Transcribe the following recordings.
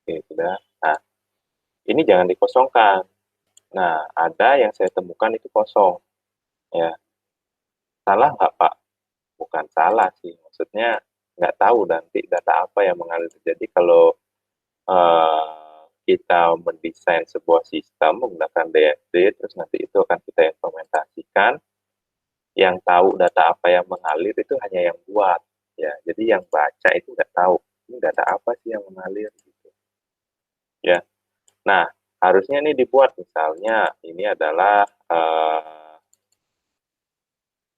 Oke, sudah. Nah, ini jangan dikosongkan. Nah, ada yang saya temukan itu kosong, ya. Salah nggak, Pak? Bukan salah sih, maksudnya nggak tahu nanti data apa yang mengalir. Jadi kalau kita mendesain sebuah sistem menggunakan DFD, terus nanti itu akan kita implementasikan, yang tahu data apa yang mengalir itu hanya yang buat, ya. Jadi yang baca itu nggak tahu, ini data apa sih yang mengalir, gitu, ya. Nah, harusnya ini dibuat, misalnya ini adalah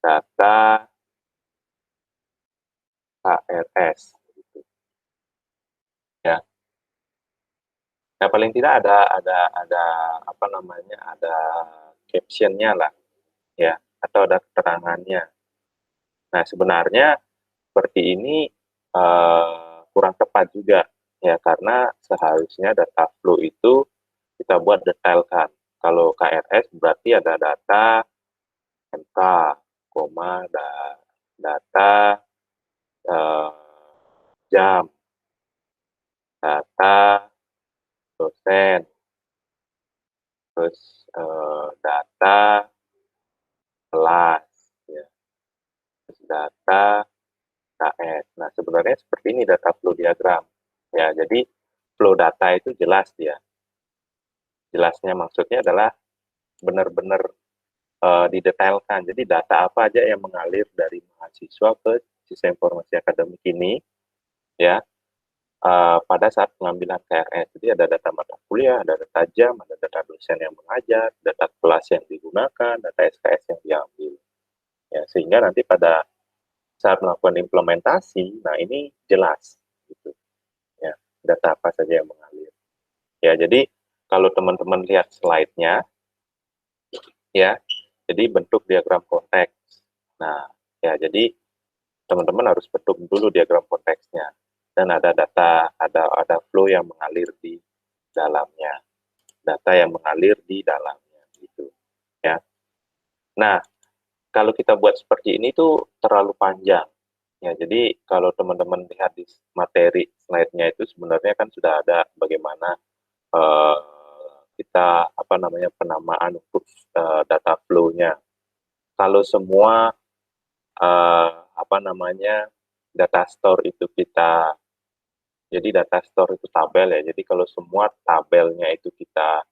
data KRS, gitu, ya. Nah, paling tidak ada apa namanya, ada captionnya lah, ya, atau ada keterangannya. Nah, sebenarnya seperti ini kurang tepat juga, ya, karena seharusnya data flow itu kita buat detailkan. Kalau KRS berarti ada data MK, koma, data eh, jam, data dosen, terus data kelas, ya, terus data KS. Nah, sebenarnya seperti ini data flow diagram. Ya, jadi flow data itu jelas dia. Jelasnya maksudnya adalah benar-benar didetailkan. Jadi data apa aja yang mengalir dari mahasiswa ke sistem informasi akademik ini, ya, pada saat pengambilan KRS. Jadi ada data mata kuliah, ada data jam, ada data dosen yang mengajar, data kelas yang digunakan, data SKS yang diambil. Ya, sehingga nanti pada saat melakukan implementasi, nah ini jelas, gitu, ya, data apa saja yang mengalir. Ya, jadi kalau teman-teman lihat slide-nya, ya, jadi bentuk diagram konteks. Nah, ya, jadi teman-teman harus bentuk dulu diagram konteksnya, dan ada data, ada flow yang mengalir di dalamnya, data yang mengalir di dalamnya, gitu, ya. Nah, kalau kita buat seperti ini tuh terlalu panjang, ya. Jadi kalau teman-teman lihat di materi slide-nya itu sebenarnya kan sudah ada bagaimana eh, kita apa namanya penamaan untuk data flow-nya. Kalau semua apa namanya data store itu kita, jadi data store itu tabel, ya. Jadi kalau semua tabelnya itu kita,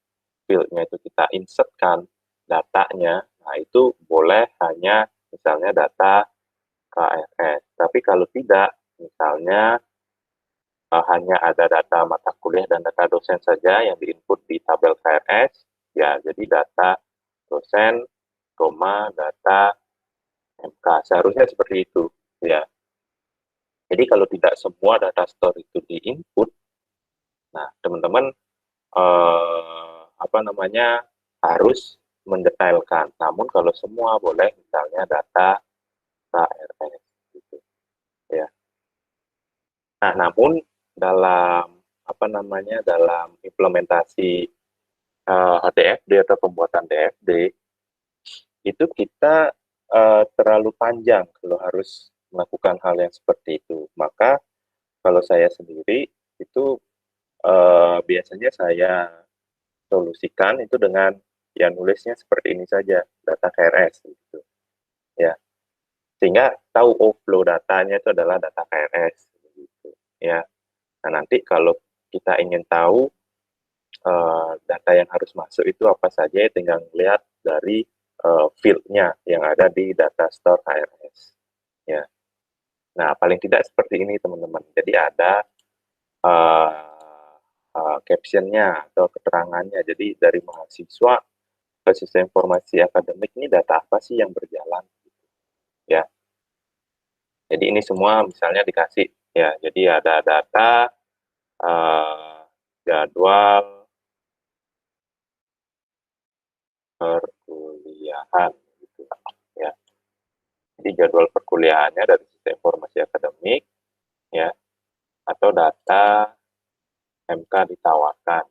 field-nya itu kita insertkan datanya, nah itu boleh hanya misalnya data KRS. Tapi kalau tidak, misalnya hanya ada data mata kuliah dan data dosen saja yang diinput di tabel KRS, ya jadi data dosen, koma, data MK. Seharusnya seperti itu, ya. Jadi kalau tidak semua data store itu di-input, nah teman-teman apa namanya harus mendetailkan. Namun kalau semua boleh, misalnya data KRS, gitu, ya. Nah, namun dalam apa namanya dalam implementasi DFD atau pembuatan DFD itu kita terlalu panjang kalau harus melakukan hal yang seperti itu. Maka kalau saya sendiri itu biasanya saya solusikan itu dengan ya nulisnya seperti ini saja, data KRS, gitu, ya. Sehingga tahu, oh, flow datanya itu adalah data KRS, gitu, ya. Nah, nanti kalau kita ingin tahu data yang harus masuk itu apa saja, ya tinggal lihat dari field-nya yang ada di data store KRS, ya. Nah, paling tidak seperti ini, teman-teman. Jadi ada caption-nya atau keterangannya. Jadi dari mahasiswa ke sistem informasi akademik ini data apa sih yang berjalan, gitu, ya. Jadi ini semua misalnya dikasih, ya. Jadi ada data jadwal perkuliahan, gitu, ya. Jadi jadwal perkuliahannya dari sistem informasi akademik, ya, atau data MK ditawarkan.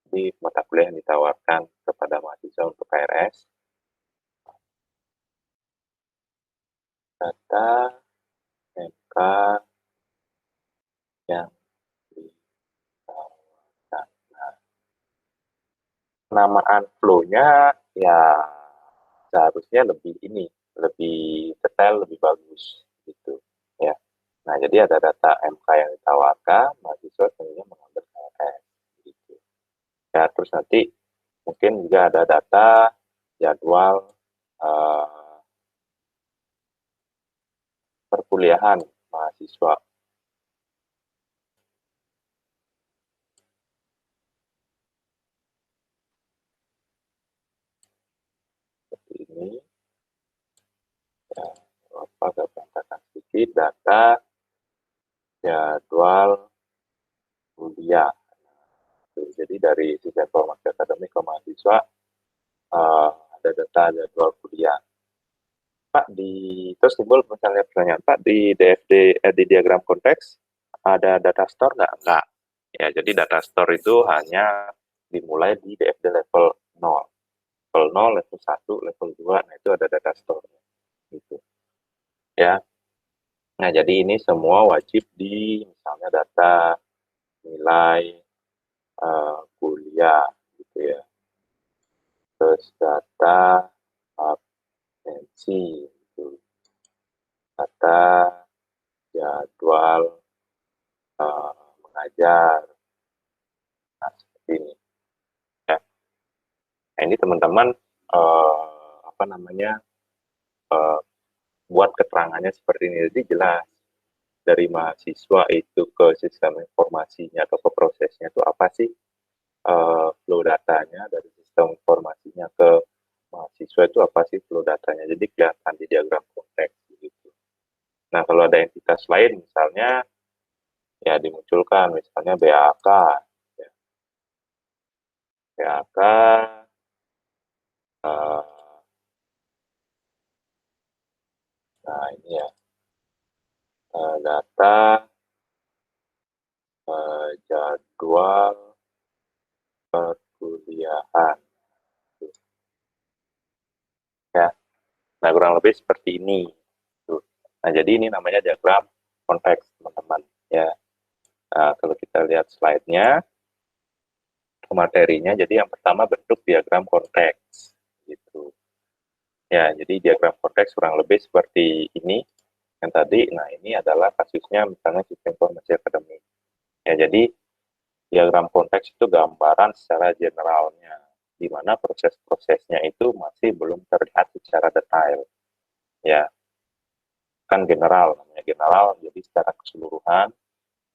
Jadi mata kuliah yang ditawarkan kepada mahasiswa untuk KRS, data MK yang ditawarkan. penamaan flow-nya ya seharusnya lebih detail, lebih bagus gitu ya. Nah, jadi ada data MK yang ditawarkan, mahasiswa tentunya mengambil KRS gitu. Ya, terus nanti mungkin juga ada data jadwal eh, perkuliahan mahasiswa seperti ini. Ya, apa gambarkan sedikit data jadwal kuliah. Jadi dari sisi informasi akademik ke mahasiswa ada data jadwal kuliah. Pak, terus timbul misalnya pertanyaan, Pak, di DFD, di diagram konteks, ada data store nggak? Nggak. Ya, jadi data store itu hanya dimulai di DFD level 0. Level 0, level 1, level 2, nah itu ada data store. Gitu. Ya. Nah, jadi ini semua wajib di misalnya data nilai kuliah, gitu ya. Terus data absensi, gitu. Data jadwal mengajar, nah seperti ini. Ya. Nah, ini teman-teman apa namanya buat keterangannya seperti ini, jadi jelas dari mahasiswa itu ke sistem informasinya atau ke prosesnya itu apa sih flow datanya, dari sistem informasinya ke mahasiswa itu apa sih flow datanya, jadi kelihatan di diagram konteks gitu. Nah, kalau ada entitas lain misalnya ya dimunculkan misalnya BAK ya. BAK eh, nah ini ya data jadwal perkuliahan ya. Nah, kurang lebih seperti ini. Tuh. Nah, jadi ini namanya diagram konteks, teman-teman. Ya, nah, kalau kita lihat slide-nya, ke materinya, jadi yang pertama bentuk diagram konteks. Gitu. Ya, jadi diagram konteks kurang lebih seperti ini. Yang tadi, nah ini adalah kasusnya misalnya sistem informasi akademik. Ya, jadi diagram konteks itu gambaran secara generalnya, di mana proses-prosesnya itu masih belum terlihat secara detail. Ya, kan general, namanya general, jadi secara keseluruhan,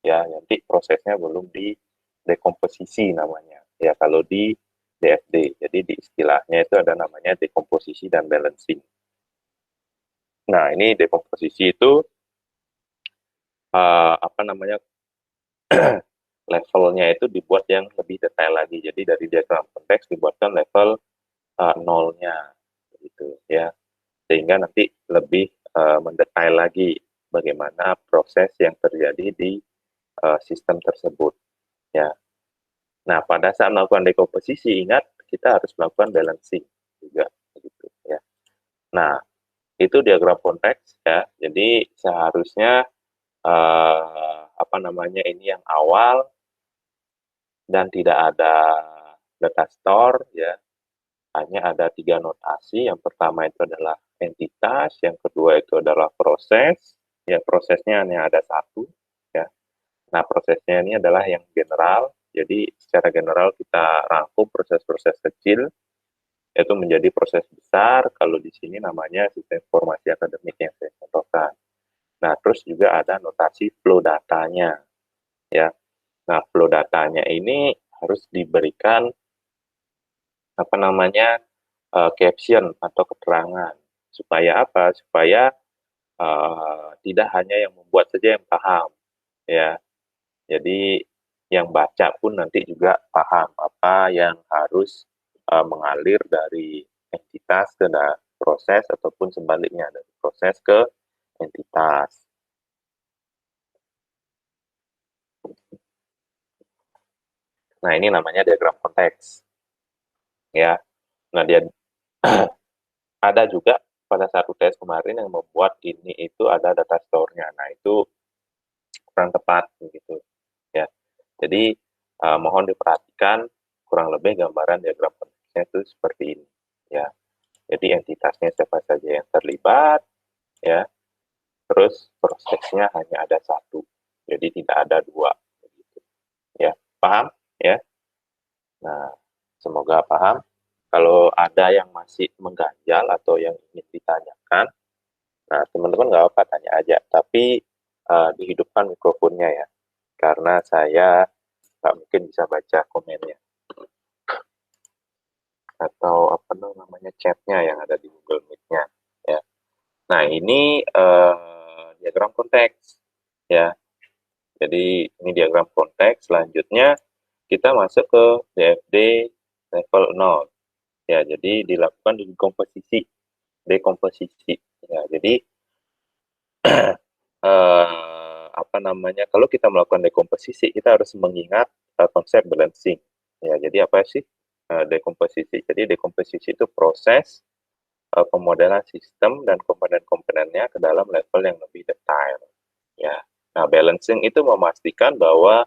ya nanti prosesnya belum di dekomposisi namanya. Ya, kalau di DFD, jadi di istilahnya itu ada namanya dekomposisi dan balancing. Nah, ini dekomposisi itu apa namanya levelnya itu dibuat yang lebih detail lagi. Jadi dari diagram konteks dibuatkan level nolnya, gitu ya, sehingga nanti lebih mendetail lagi bagaimana proses yang terjadi di sistem tersebut. Ya. Nah, pada saat melakukan dekomposisi, ingat kita harus melakukan balancing juga, gitu ya. Nah, itu diagram konteks ya. Jadi seharusnya apa namanya ini yang awal dan tidak ada data store ya. Hanya ada 3 notasi. Yang pertama itu adalah entitas, yang kedua itu adalah proses. Ya, prosesnya hanya ada satu ya. Nah, prosesnya ini adalah yang general. Jadi secara general kita rangkum proses-proses kecil itu menjadi proses besar. Kalau di sini namanya sistem informasi akademik yang saya contohkan. Nah, terus juga ada notasi flow datanya ya. Nah, flow datanya ini harus diberikan apa namanya caption atau keterangan supaya apa? Supaya tidak hanya yang membuat saja yang paham ya. Jadi yang baca pun nanti juga paham apa yang harus mengalir dari entitas ke proses ataupun sebaliknya dari proses ke entitas. Nah, ini namanya diagram konteks. Ya. Nah, dia ada juga pada saat UTS kemarin yang membuat ini itu ada data store-nya. Nah, itu kurang tepat begitu. Ya. Jadi mohon diperhatikan kurang lebih gambaran diagram konteks prosesnya itu seperti ini, ya. Jadi entitasnya siapa saja yang terlibat, ya. Terus prosesnya hanya ada satu, jadi tidak ada dua, begitu. Ya, paham? Ya. Nah, semoga paham. Kalau ada yang masih mengganjal atau yang ingin ditanyakan, nah teman-teman nggak apa tanya aja, tapi dihidupkan mikrofonnya ya, karena saya nggak mungkin bisa baca komennya atau apa namanya chatnya yang ada di Google Meet-nya. Ya. Nah ini diagram konteks ya. Jadi ini diagram konteks. Selanjutnya kita masuk ke DFD level 0. Ya, jadi dilakukan dekomposisi. Ya, jadi apa namanya? Kalau kita melakukan dekomposisi, kita harus mengingat konsep balancing. Ya, jadi apa sih dekomposisi? Jadi dekomposisi itu proses pemodelan sistem dan komponen-komponennya ke dalam level yang lebih detail. Ya, nah balancing itu memastikan bahwa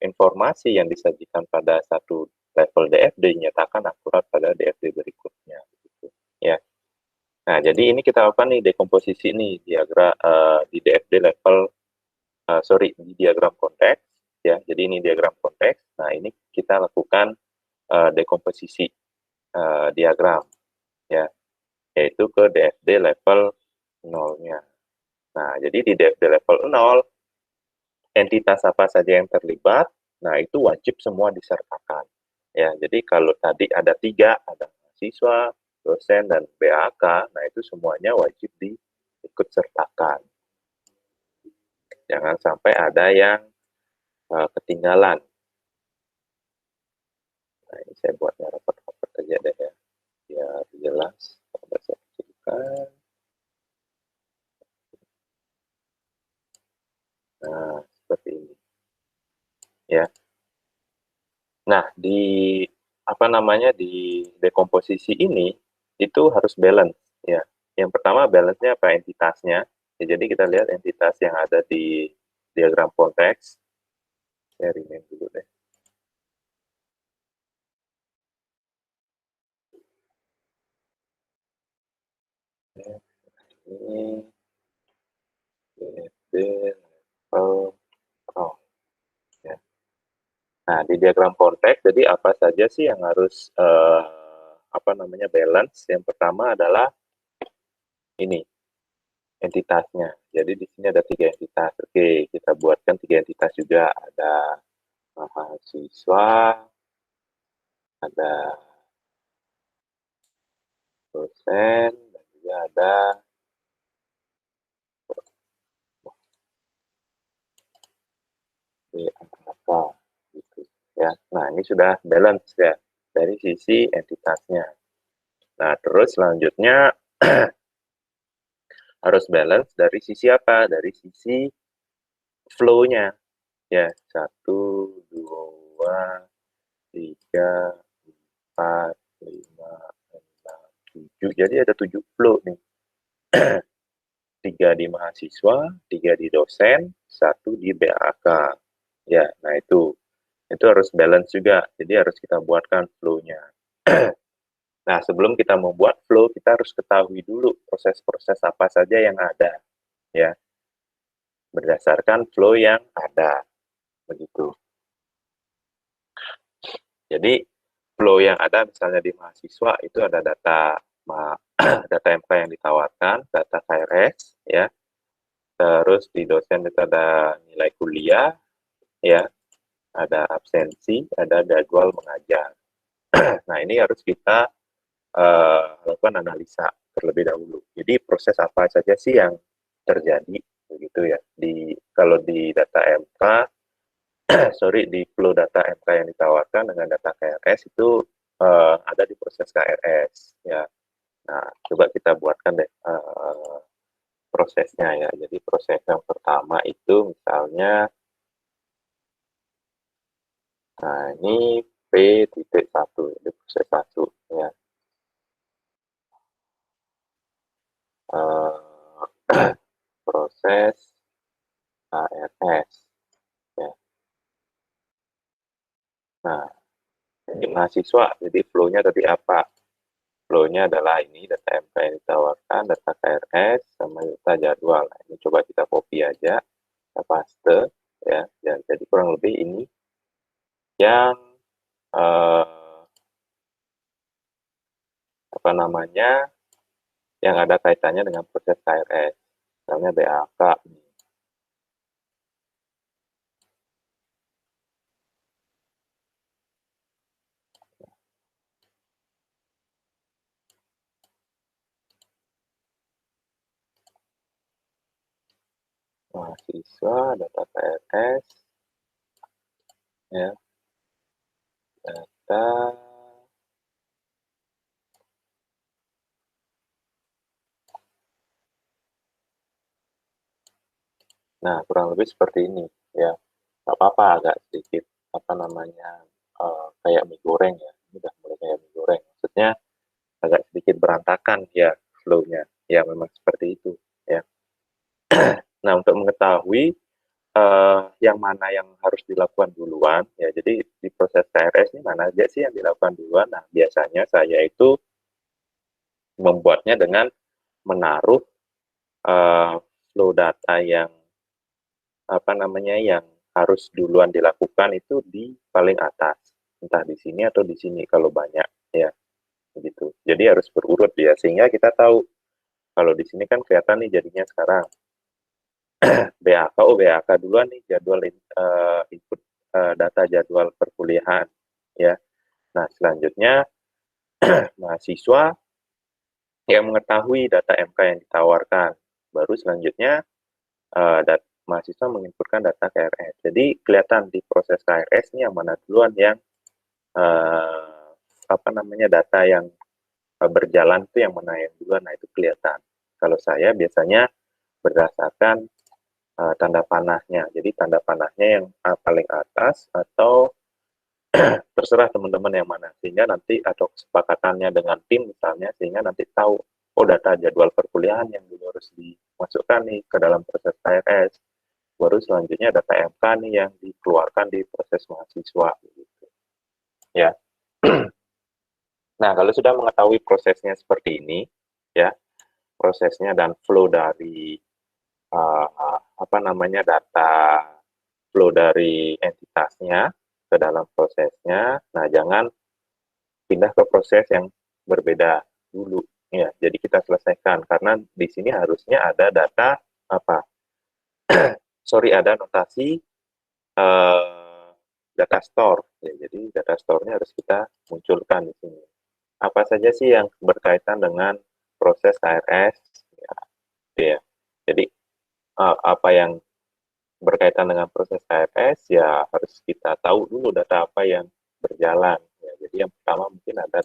informasi yang disajikan pada satu level DFD dinyatakan akurat pada DFD berikutnya. Gitu. Ya. Nah, jadi ini kita lakukan nih dekomposisi nih di DFD level, di diagram konteks. Ya, jadi ini diagram konteks. Nah, ini kita lakukan dekomposisi diagram, ya, yaitu ke DFD level 0-nya. Nah, jadi di DFD level 0, entitas apa saja yang terlibat, nah itu wajib semua disertakan. Ya, jadi kalau tadi ada 3, ada mahasiswa, dosen, dan BAK, nah itu semuanya wajib diikut sertakan. Jangan sampai ada yang ketinggalan. Nah, ini saya buatnya rapat-rapat aja deh ya, biar jelas. Coba saya kecilkan. Nah, seperti ini. Ya. Nah, apa namanya di dekomposisi ini itu harus balance ya. Yang pertama balance-nya apa? Entitasnya. Ya, jadi kita lihat entitas yang ada di diagram konteks. Saya rename dulu deh. Ini DFD level ya. Nah, di diagram konteks, jadi apa saja sih yang harus apa namanya balance? Yang pertama adalah ini entitasnya. Jadi di sini ada 3 entitas. Oke, kita buatkan 3 entitas juga. Ada mahasiswa, ada dosen, dan juga ada BAK gitu ya. Nah, ini sudah balance ya dari sisi entitasnya. Nah, terus selanjutnya harus balance dari sisi apa? Dari sisi flow-nya ya. 1, 2, 3, 4, 5, 6, 7. Jadi ada 7 flow nih. 3 di mahasiswa, 3 di dosen, 1 di BAK. Ya, nah itu harus balance juga. Jadi harus kita buatkan flow-nya. Nah, sebelum kita membuat flow, kita harus ketahui dulu proses-proses apa saja yang ada, ya, berdasarkan flow yang ada, begitu. Jadi flow yang ada misalnya di mahasiswa itu ada data data MK yang ditawarkan, data KRS, ya. Terus di dosen itu ada nilai kuliah, ya, ada absensi, ada jadwal mengajar. Nah, ini harus kita lakukan analisa terlebih dahulu. Jadi proses apa saja sih yang terjadi, begitu ya. Kalau di data MK, di flow data MK yang ditawarkan dengan data KRS itu ada di proses KRS, ya. Nah, coba kita buatkan deh prosesnya ya. Jadi proses yang pertama itu misalnya, nah ini P.1, ini proses 1 ya. Proses KRS ya. Nah, Jadi mahasiswa, jadi flow-nya tadi apa? Flow-nya adalah ini data MK yang ditawarkan, data KRS, sama data jadwal. Nah, ini coba kita copy aja, kita paste, ya. Dan jadi kurang lebih ini yang apa namanya, yang ada kaitannya dengan proses KRS. Misalnya BAK, mahasiswa, data KRS, ya, data, nah kurang lebih seperti ini, ya. Nggak apa-apa agak sedikit, apa namanya, kayak mie goreng ya, ini udah mulai kayak mie goreng. Maksudnya agak sedikit berantakan ya flow-nya, ya memang seperti itu, ya. Nah, untuk mengetahui yang mana yang harus dilakukan duluan, ya jadi di proses KRS ini mana aja sih yang dilakukan duluan. Nah, biasanya saya itu membuatnya dengan menaruh flow data yang apa namanya yang harus duluan dilakukan itu di paling atas, entah di sini atau di sini kalau banyak, ya begitu. Jadi harus berurut ya, sehingga kita tahu kalau di sini kan kelihatan nih jadinya sekarang BAK, oh BAK duluan nih jadwal input data jadwal perkuliahan, ya. Nah, selanjutnya mahasiswa yang mengetahui data MK yang ditawarkan. Baru selanjutnya mahasiswa menginputkan data KRS. Jadi kelihatan di proses KRS ini yang mana duluan yang apa namanya data yang berjalan itu yang mana yang duluan. Nah, itu kelihatan. Kalau saya biasanya berdasarkan tanda panahnya. Jadi tanda panahnya yang paling atas atau terserah teman-teman yang mana, sehingga nanti atau kesepakatannya dengan tim misalnya, sehingga nanti tahu oh data jadwal perkuliahan yang dulu harus dimasukkan nih ke dalam proses KRS, baru selanjutnya data MK nih yang dikeluarkan di proses mahasiswa gitu. Ya. Nah, kalau sudah mengetahui prosesnya seperti ini, ya, prosesnya dan flow dari apa namanya data flow dari entitasnya ke dalam prosesnya. Nah, jangan pindah ke proses yang berbeda dulu, ya. Jadi kita selesaikan karena di sini harusnya ada data apa? Sorry, ada notasi data store. Ya, jadi data store-nya harus kita munculkan di sini. Apa saja sih yang berkaitan dengan proses KRS? Ya, ya. Jadi apa yang berkaitan dengan proses KRS ya harus kita tahu dulu data apa yang berjalan. Ya, jadi yang pertama mungkin ada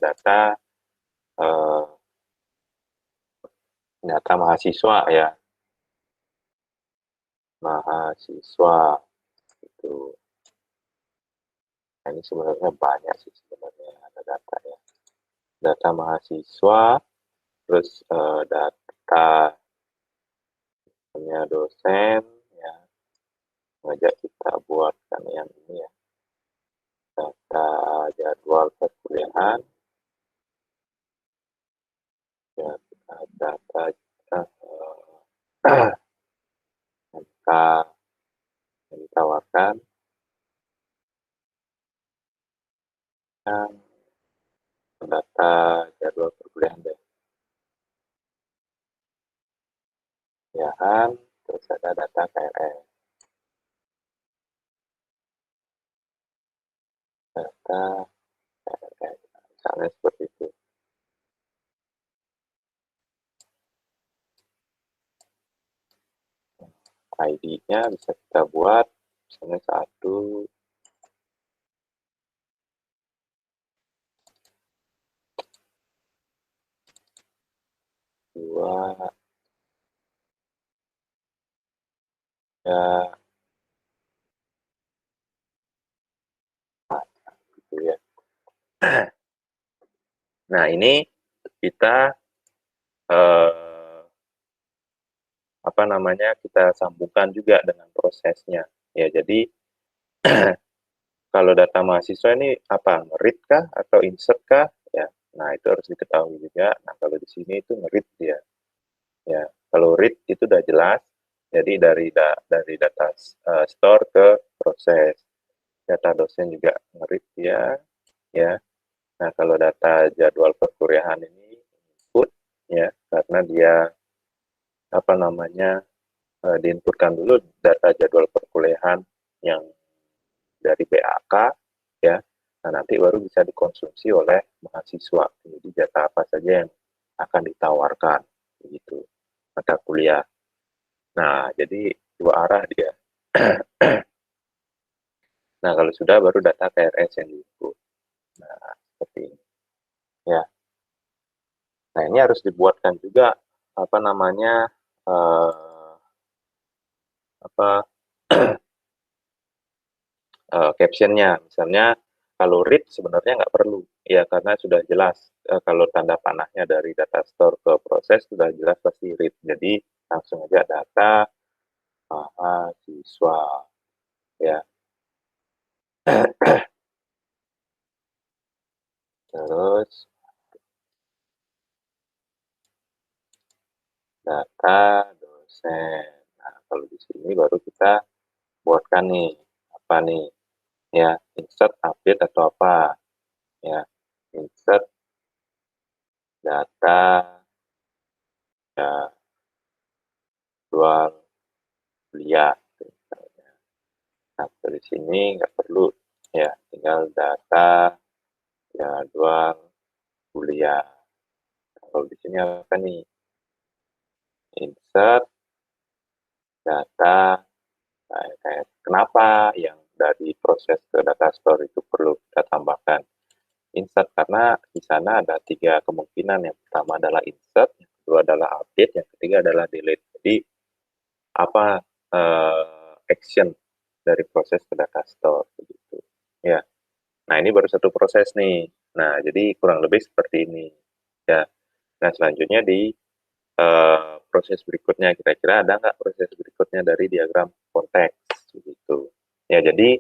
uh, data mahasiswa ya, mahasiswa itu. Nah, ini sebenarnya banyak sih sebenarnya ada data ya. Data mahasiswa, terus data punya dosen ya, ngajak kita buatkan yang ini ya, data jadwal perkuliahan, ya, data MK yang ditawarkan, dan data jadwal perkuliahan deh, ya kan, terus ada data KRS, data KRS, misalnya seperti itu. ID-nya bisa kita buat misalnya 1, 2, ya, gitu ya. Nah, ini kita apa namanya kita sambungkan juga dengan prosesnya. Ya, jadi kalau data mahasiswa ini apa? Nge-read kah atau insert kah? Ya. Nah, itu harus diketahui juga. Nah, kalau di sini itu nge-read dia. Ya, kalau read itu udah jelas. Jadi dari data store ke proses. Data dosen juga nge-read dia, ya. Nah, kalau data jadwal perkuliahan ini input, ya, karena dia apa namanya diinputkan dulu data jadwal perkuliahan yang dari BAK, ya. Nah, nanti baru bisa dikonsumsi oleh mahasiswa. Jadi data apa saja yang akan ditawarkan, begitu, mata kuliah. Nah, jadi dua arah dia. Nah, kalau sudah baru data KRS yang diinput. Nah, seperti ini. Ya. Nah, ini harus dibuatkan juga apa namanya apa captionnya. Misalnya kalau read sebenarnya nggak perlu, ya karena sudah jelas kalau tanda panahnya dari data store ke proses sudah jelas pasti read. Jadi langsung aja data mahasiswa, ya. Terus data dosen. Nah, kalau di sini baru kita buatkan nih apa nih, ya, insert, update, atau apa, ya. Insert data ya jadwal kuliah gitu, misalnya. Nah, dari sini nggak perlu, ya, tinggal data jadwal kuliah. Kalau di sini apa nih? Insert data. Nah, kenapa yang dari proses ke data store itu perlu kita tambahkan insert? Karena di sana ada tiga kemungkinan. Yang pertama adalah insert, yang kedua adalah update, yang ketiga adalah delete. Jadi apa action dari proses ke data store begitu, ya. Nah, ini baru satu proses nih. Nah, jadi kurang lebih seperti ini, ya. Nah, selanjutnya di proses berikutnya, kira-kira ada nggak proses berikutnya dari diagram konteks begitu, ya. Jadi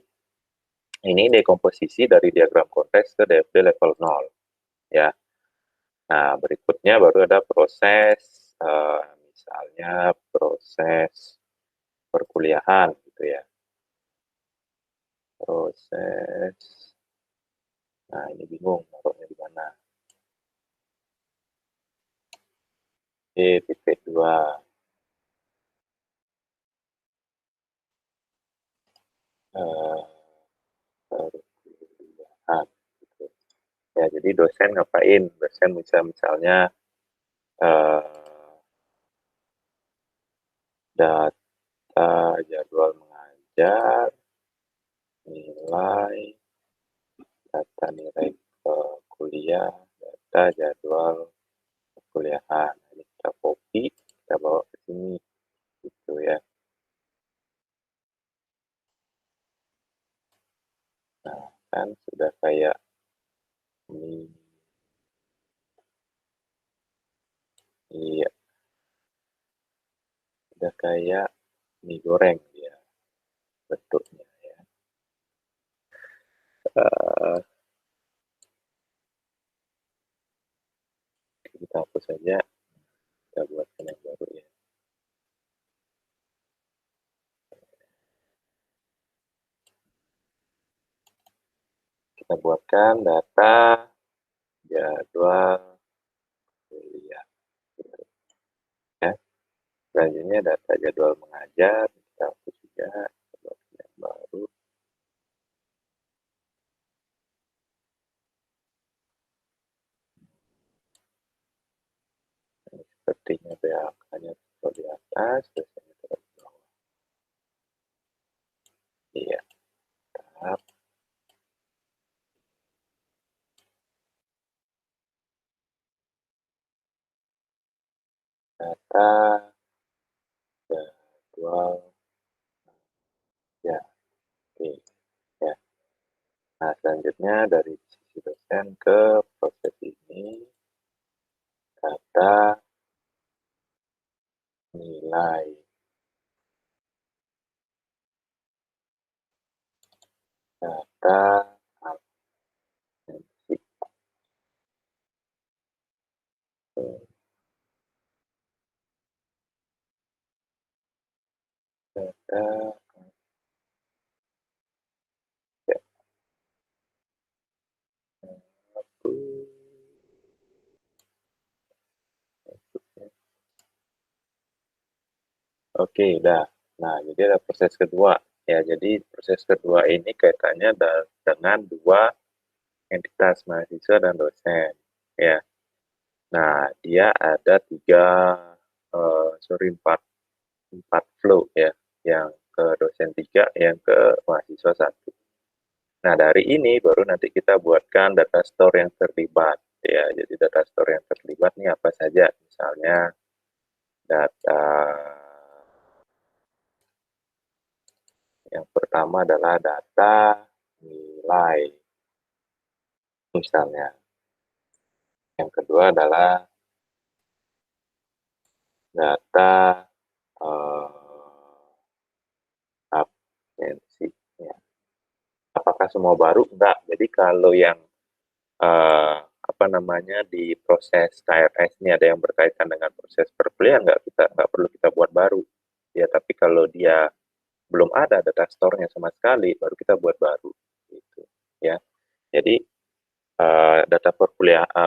ini dekomposisi dari diagram konteks ke DFD level 0, ya. Nah, berikutnya baru ada proses misalnya proses perkuliahan gitu, ya. Proses, nah ini bingung naruhnya di mana. Titik 2. Perkuliahan gitu. Ya, jadi dosen ngapain? Dosen bisa misalnya data jadwal mengajar, nilai, data nilai kuliah, data jadwal perkuliahan. Ini kita copy, kita bawa ke sini gitu, ya. Nah, kan sudah kayak ini. Iya, udah kayak mie goreng ya bentuknya, ya. Eh, kita hapus saja, kita buatkan yang baru, ya. Kita buatkan data jadwal kuliah, ya. Selanjutnya data jadwal mengajar, kita hapus juga, kita buatkan yang baru. Ini sepertinya BAK-nya di atas, biasanya di bawah. Iya, tahap data jadwal, ya, oke, ya. Nah, selanjutnya dari sisi dosen ke proses ini, data nilai, data absensi. Data ya, aku oke, udah. Nah, jadi ada proses kedua. Ya, jadi proses kedua ini kaitannya dengan dua entitas mahasiswa dan dosen. Ya, nah dia ada empat, empat flow ya, yang ke dosen tiga, yang ke mahasiswa satu. Nah, dari ini baru nanti kita buatkan data store yang terlibat. Ya, jadi data store yang terlibat nih apa saja? Misalnya data yang pertama adalah data nilai, misalnya. Yang kedua adalah data absensi. Ya. Apakah semua baru? Enggak. Jadi kalau yang apa namanya di proses KRS ini ada yang berkaitan dengan proses perkuliahan, nggak perlu kita buat baru. Ya, tapi kalau dia belum ada data store-nya sama sekali, baru kita buat baru. Gitu. Ya. Jadi data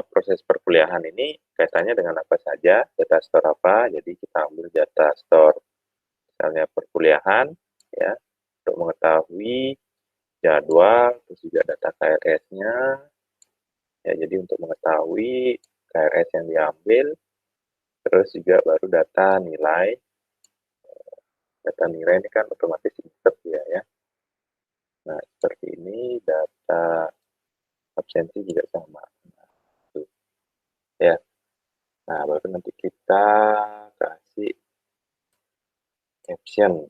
proses perkuliahan ini kaitannya dengan apa saja, data store apa, jadi kita ambil data store misalnya perkuliahan, ya, untuk mengetahui jadwal, terus juga data KRS-nya, ya, jadi untuk mengetahui KRS yang diambil, terus juga baru data nilai ini kan otomatis insert ya. Nah, seperti ini data absensi juga sama. Nah, itu. Ya. Nah, baru nanti kita kasih caption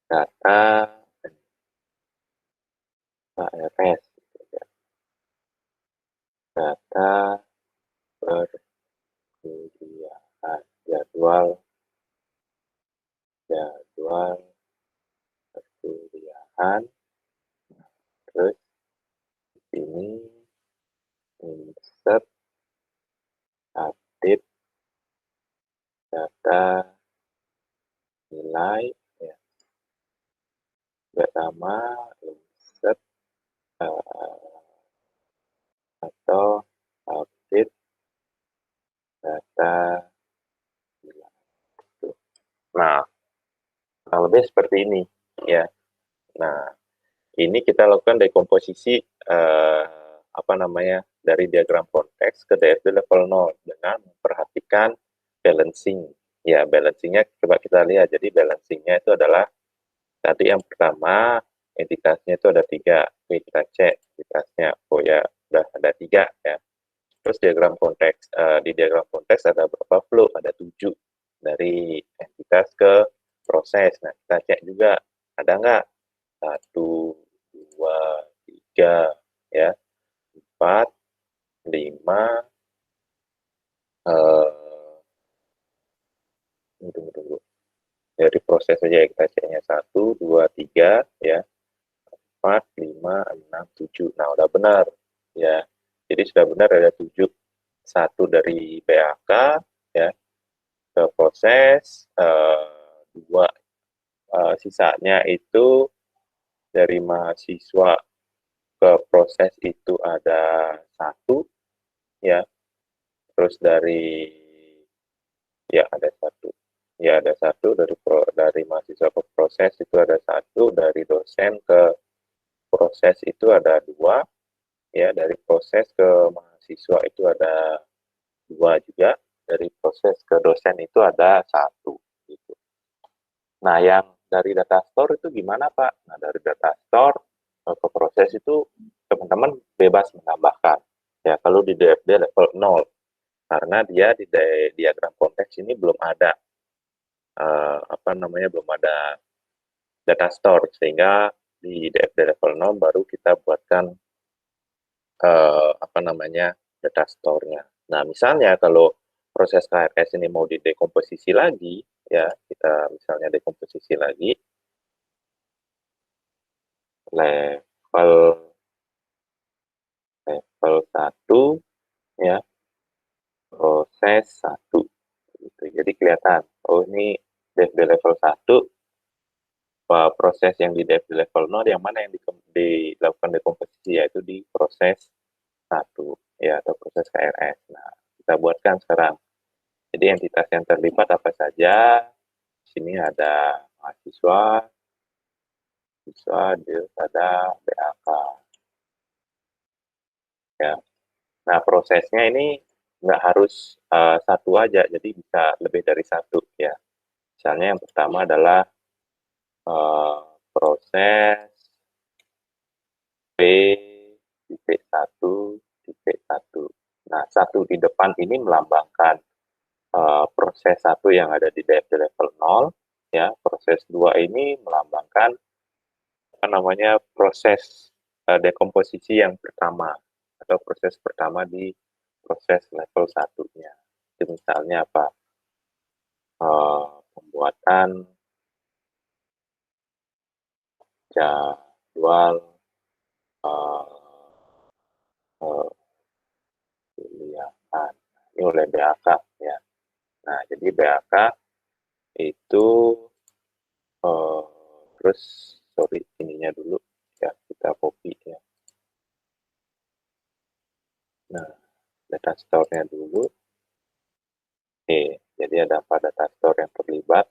data KRS, data perkuliahan, jadwal perkuliahan, terus di sini insert update data nilai, ya, juga sama, insert atau update data nilai. Nah, kurang lebih seperti ini ya. Nah, ini kita lakukan dekomposisi apa namanya dari diagram konteks ke DFD level 0 dengan memperhatikan balancing. Ya, balancingnya coba kita lihat. Jadi balancingnya itu adalah tadi yang pertama entitasnya itu ada 3. Oke, kita cek entitasnya. Oh ya, udah ada 3 ya. Terus diagram konteks, di diagram konteks ada berapa flow? Ada 7 dari entitas ke proses. Nah, kita cek juga ada nggak 1, 2, 3, ya, 4, 5, tunggu. Dari proses saja ya, kita ceknya 1, 2, 3, ya, 4, 5, 6, 7. Nah, udah benar. Ya, jadi sudah benar ada 7. 1 dari BAK, ya, ke proses, 2 sisanya itu dari mahasiswa ke proses itu ada 1, ya, terus ada 1, ya, ada 1 dari mahasiswa ke proses itu ada 1, dari dosen ke proses itu ada 2, ya, dari proses ke mahasiswa itu ada 2 juga, dari proses ke dosen itu ada 1, gitu. Nah, yang dari data store itu gimana, Pak? Nah, dari data store ke proses itu teman-teman bebas menambahkan. Ya, kalau di DFD level 0, karena dia di diagram konteks ini belum ada apa namanya, belum ada data store, sehingga di DFD level 0 baru kita buatkan apa namanya, data store-nya. Nah, misalnya kalau proses KRS ini mau didekomposisi lagi, ya, kita misalnya dekomposisi lagi, level level 1 ya, proses 1 gitu. Jadi kelihatan, oh ini dev di level 1, proses yang di dev di level 0 yang mana yang dilakukan dekomposisi, yaitu di proses 1 ya, atau proses KRS. Nah, kita buatkan sekarang. Jadi entitas yang terlibat apa saja? Di sini ada mahasiswa, ada BAK ya. Nah, prosesnya ini nggak harus satu aja, jadi bisa lebih dari satu ya. Misalnya yang pertama adalah proses P.1.1. Nah, satu di depan ini melambangkan proses 1 yang ada di level 0 ya. Proses 2 ini melambangkan apa namanya, proses dekomposisi yang pertama atau proses pertama di proses level 1-nya. Jadi misalnya apa? Pembuatan jadwal kuliahan. Ini oleh BAK ya. Nah, jadi BAK itu terus sorry ininya dulu ya, kita copy ya. Nah, data store-nya dulu. Oke, jadi ada 4 data store yang terlibat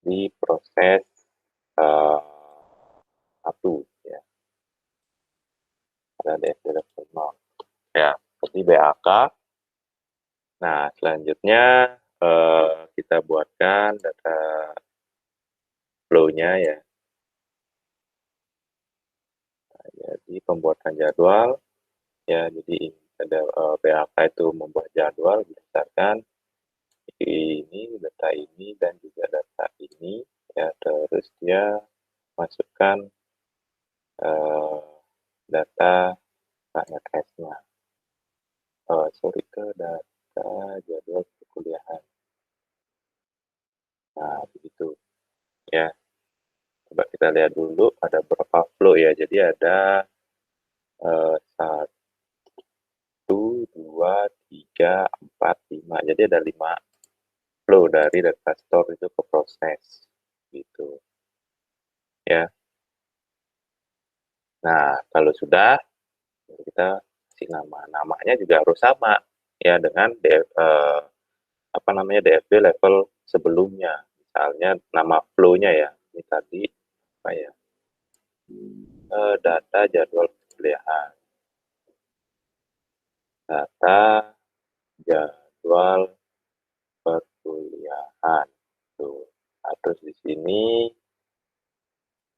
di proses 1 ya. Ada DFD level 0 ya, seperti BAK. Nah, selanjutnya kita buatkan data flow-nya ya. Nah, jadi pembuatan jadwal ya, jadi ada BAK itu membuat jadwal berdasarkan ini, data ini, dan juga data ini ya. Terus dia masukkan data KRS-nya. Sorry, ke data jadwal perkuliahan. Nah, begitu ya. Coba kita lihat dulu ada berapa flow ya. Jadi ada 1, 2, 3, 4, 5. Jadi ada 5 flow dari data store itu ke proses gitu ya. Nah, kalau sudah kita kasih nama. Namanya juga harus sama ya dengan apa namanya, DFD level sebelumnya. Misalnya nama flow-nya ya. Ini tadi apa ya? Data jadwal perkuliahan. Data jadwal perkuliahan. Tuh. Nah, terus di sini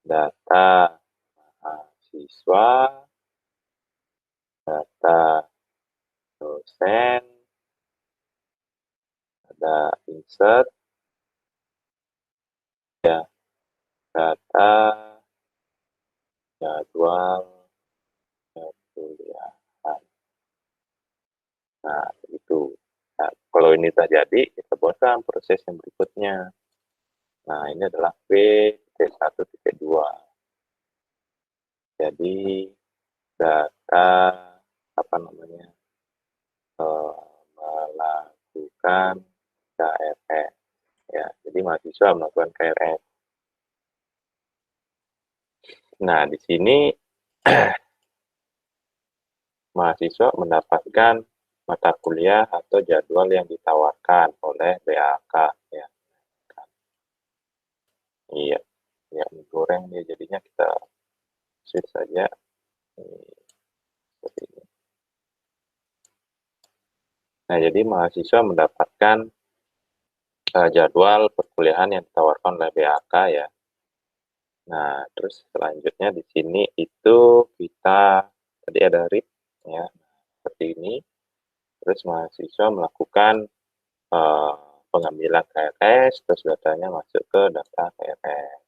data mahasiswa, data dosen, ada insert, ya, data jadwal perkuliahan. Nah, itu. Nah, kalau ini terjadi, kita buatkan proses yang berikutnya. Nah, ini adalah P.1.2. Jadi, data apa namanya, melakukan KRS ya. Jadi mahasiswa melakukan KRS. Nah, di sini mahasiswa mendapatkan mata kuliah atau jadwal yang ditawarkan oleh BAK ya. Iya, ya, goreng ya, jadinya kita switch saja seperti ini. Nah, jadi mahasiswa mendapatkan jadwal perkuliahan yang ditawarkan oleh BAK ya. Nah, terus selanjutnya di sini itu kita tadi ada read ya, seperti ini. Terus mahasiswa melakukan pengambilan KRS, terus datanya masuk ke data KRS.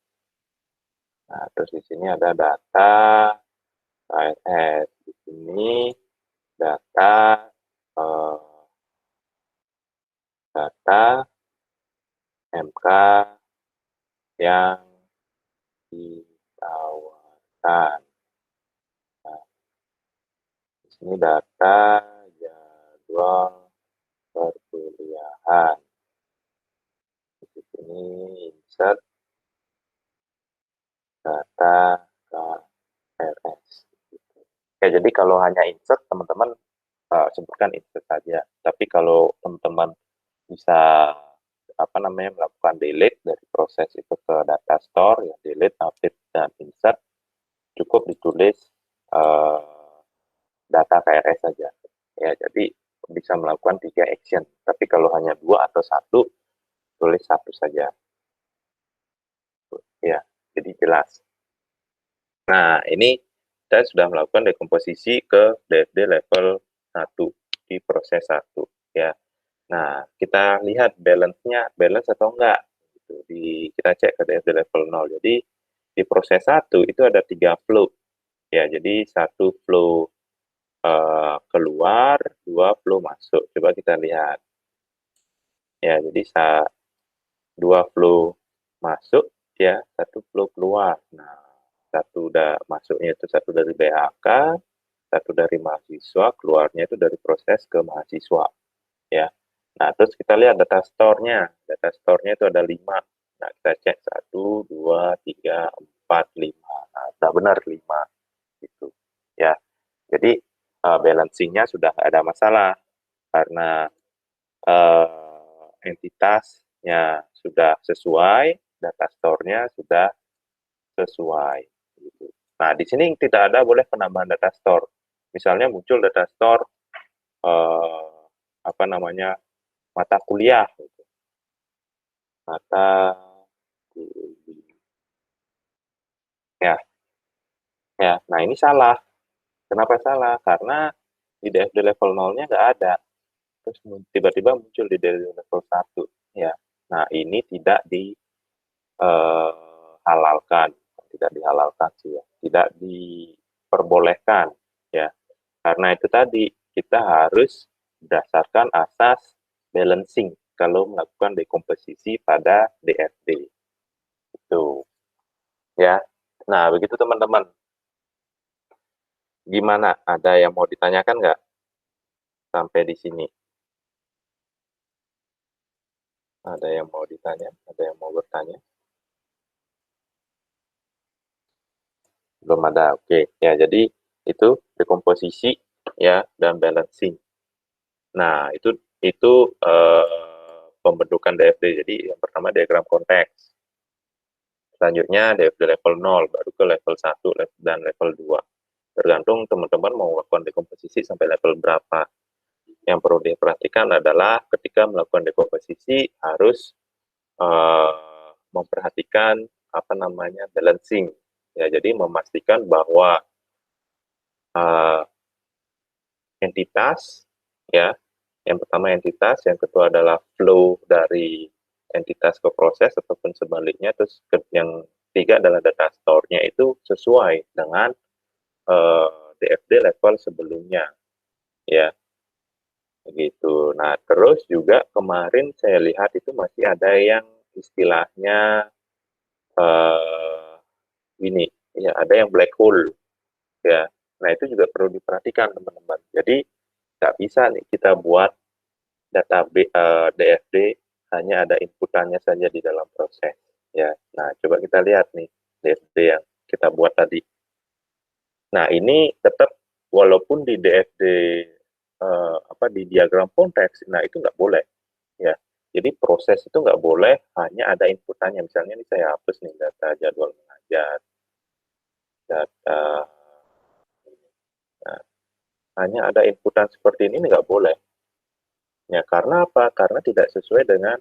Nah, terus di sini ada data KRS. Di sini data data MK yang pergerakan. Nah, di sini data jadwal perkuliahan. Di sini insert data KRS. Oke, jadi kalau hanya insert, teman-teman sebutkan insert saja. Tapi kalau teman-teman bisa melakukan delete dari proses itu ke data store, ya delete, update, dan insert, cukup ditulis data KRS saja. Ya, jadi bisa melakukan 3 action. Tapi kalau hanya 2 atau 1, tulis 1 saja. Ya, jadi jelas. Nah, ini saya sudah melakukan dekomposisi ke DFD level 1 di proses 1. Ya. Nah, kita lihat balance-nya, balance atau enggak. Gitu. Kita cek ke DFD level 0. Jadi, di proses 1 itu ada 3 flow. Ya, jadi 1 flow keluar, 2 flow masuk. Coba kita lihat. Ya, jadi 2 flow masuk, ya, 1 flow keluar. Nah, satu udah masuknya itu 1 dari BHK, 1 dari mahasiswa, keluarnya itu dari proses ke mahasiswa. Ya. Nah, terus kita lihat data store-nya. Data store-nya itu ada 5. Nah, kita cek 1, 2, 3, 4, 5. Nah, sudah benar 5. Gitu. Ya. Jadi, balancing-nya sudah ada masalah. Karena entitasnya sudah sesuai, data store-nya sudah sesuai. Gitu. Nah, di sini tidak ada boleh penambahan data store. Misalnya muncul data store mata kuliah, gitu. Mata kuliah. Ya, ya. Nah, ini salah. Kenapa salah? Karena di DFD level 0-nya nggak ada. Terus tiba-tiba muncul di DFD level 1. Ya. Nah, ini tidak dihalalkan. Tidak dihalalkan sih ya. Tidak diperbolehkan. Ya. Karena itu tadi, kita harus berdasarkan asas balancing kalau melakukan dekomposisi pada DFD. Itu. Ya. Nah, begitu teman-teman. Gimana? Ada yang mau ditanyakan nggak sampai di sini? Ada yang mau ditanya? Ada yang mau bertanya? Belum ada. Oke. Ya, jadi itu dekomposisi ya dan balancing. Nah, itu pembentukan DFD. Jadi yang pertama diagram konteks. Selanjutnya DFD level 0, baru ke level 1 dan level 2. Tergantung teman-teman mau melakukan dekomposisi sampai level berapa. Yang perlu diperhatikan adalah ketika melakukan dekomposisi harus memperhatikan balancing. Ya, jadi memastikan bahwa entitas, ya, yang pertama entitas, yang kedua adalah flow dari entitas ke proses ataupun sebaliknya, terus yang ketiga adalah data store-nya itu sesuai dengan DFD level sebelumnya, ya, begitu. Nah, terus juga kemarin saya lihat itu masih ada yang istilahnya ini, ya, ada yang black hole, ya. Nah, itu juga perlu diperhatikan teman-teman. Jadi nggak bisa nih kita buat data DFD hanya ada inputannya saja di dalam proses, ya. Nah, coba kita lihat nih DFD yang kita buat tadi. Nah, ini tetap walaupun di DFD di diagram konteks, nah itu nggak boleh, ya. Jadi proses itu nggak boleh hanya ada inputannya. Misalnya ini saya hapus nih data jadwal mengajar, data, nah, hanya ada inputan seperti ini nggak boleh. Ya, karena apa? Karena tidak sesuai dengan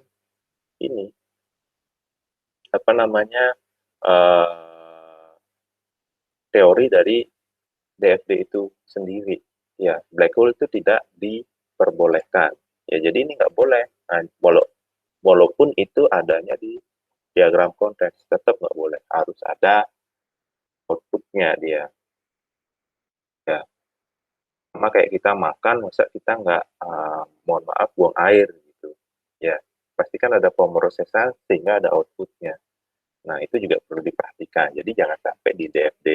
ini, teori dari DFD itu sendiri. Ya, black hole itu tidak diperbolehkan. Ya, jadi ini nggak boleh. Nah, walaupun itu adanya di diagram konteks, tetap nggak boleh. Harus ada outputnya dia. Ya, sama kayak kita makan, masa kita nggak, mohon maaf, buang air gitu. Ya, pastikan ada pemrosesan sehingga ada outputnya. Nah, itu juga perlu diperhatikan. Jadi jangan sampai di DFD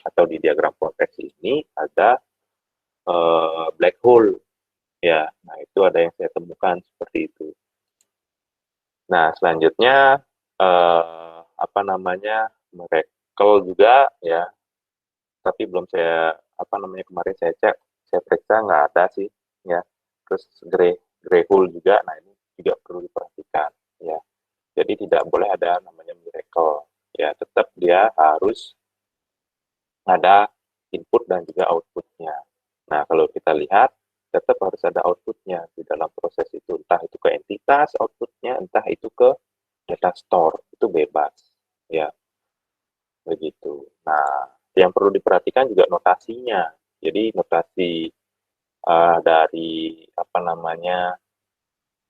atau di diagram konteks ini ada black hole ya. Nah, itu ada yang saya temukan seperti itu. Nah, selanjutnya apa namanya, miracle juga ya, tapi belum saya apa namanya, kemarin saya cek, saya periksa nggak ada sih ya. Terus gray gray hole juga, nah ini juga perlu diperhatikan ya. Jadi tidak boleh ada namanya miracle ya, tetap dia harus ada input dan juga outputnya. Nah, kalau kita lihat, tetap harus ada outputnya di dalam proses itu. Entah itu ke entitas outputnya, entah itu ke data store, itu bebas. Ya, begitu. Nah, yang perlu diperhatikan juga notasinya. Jadi notasi dari apa namanya,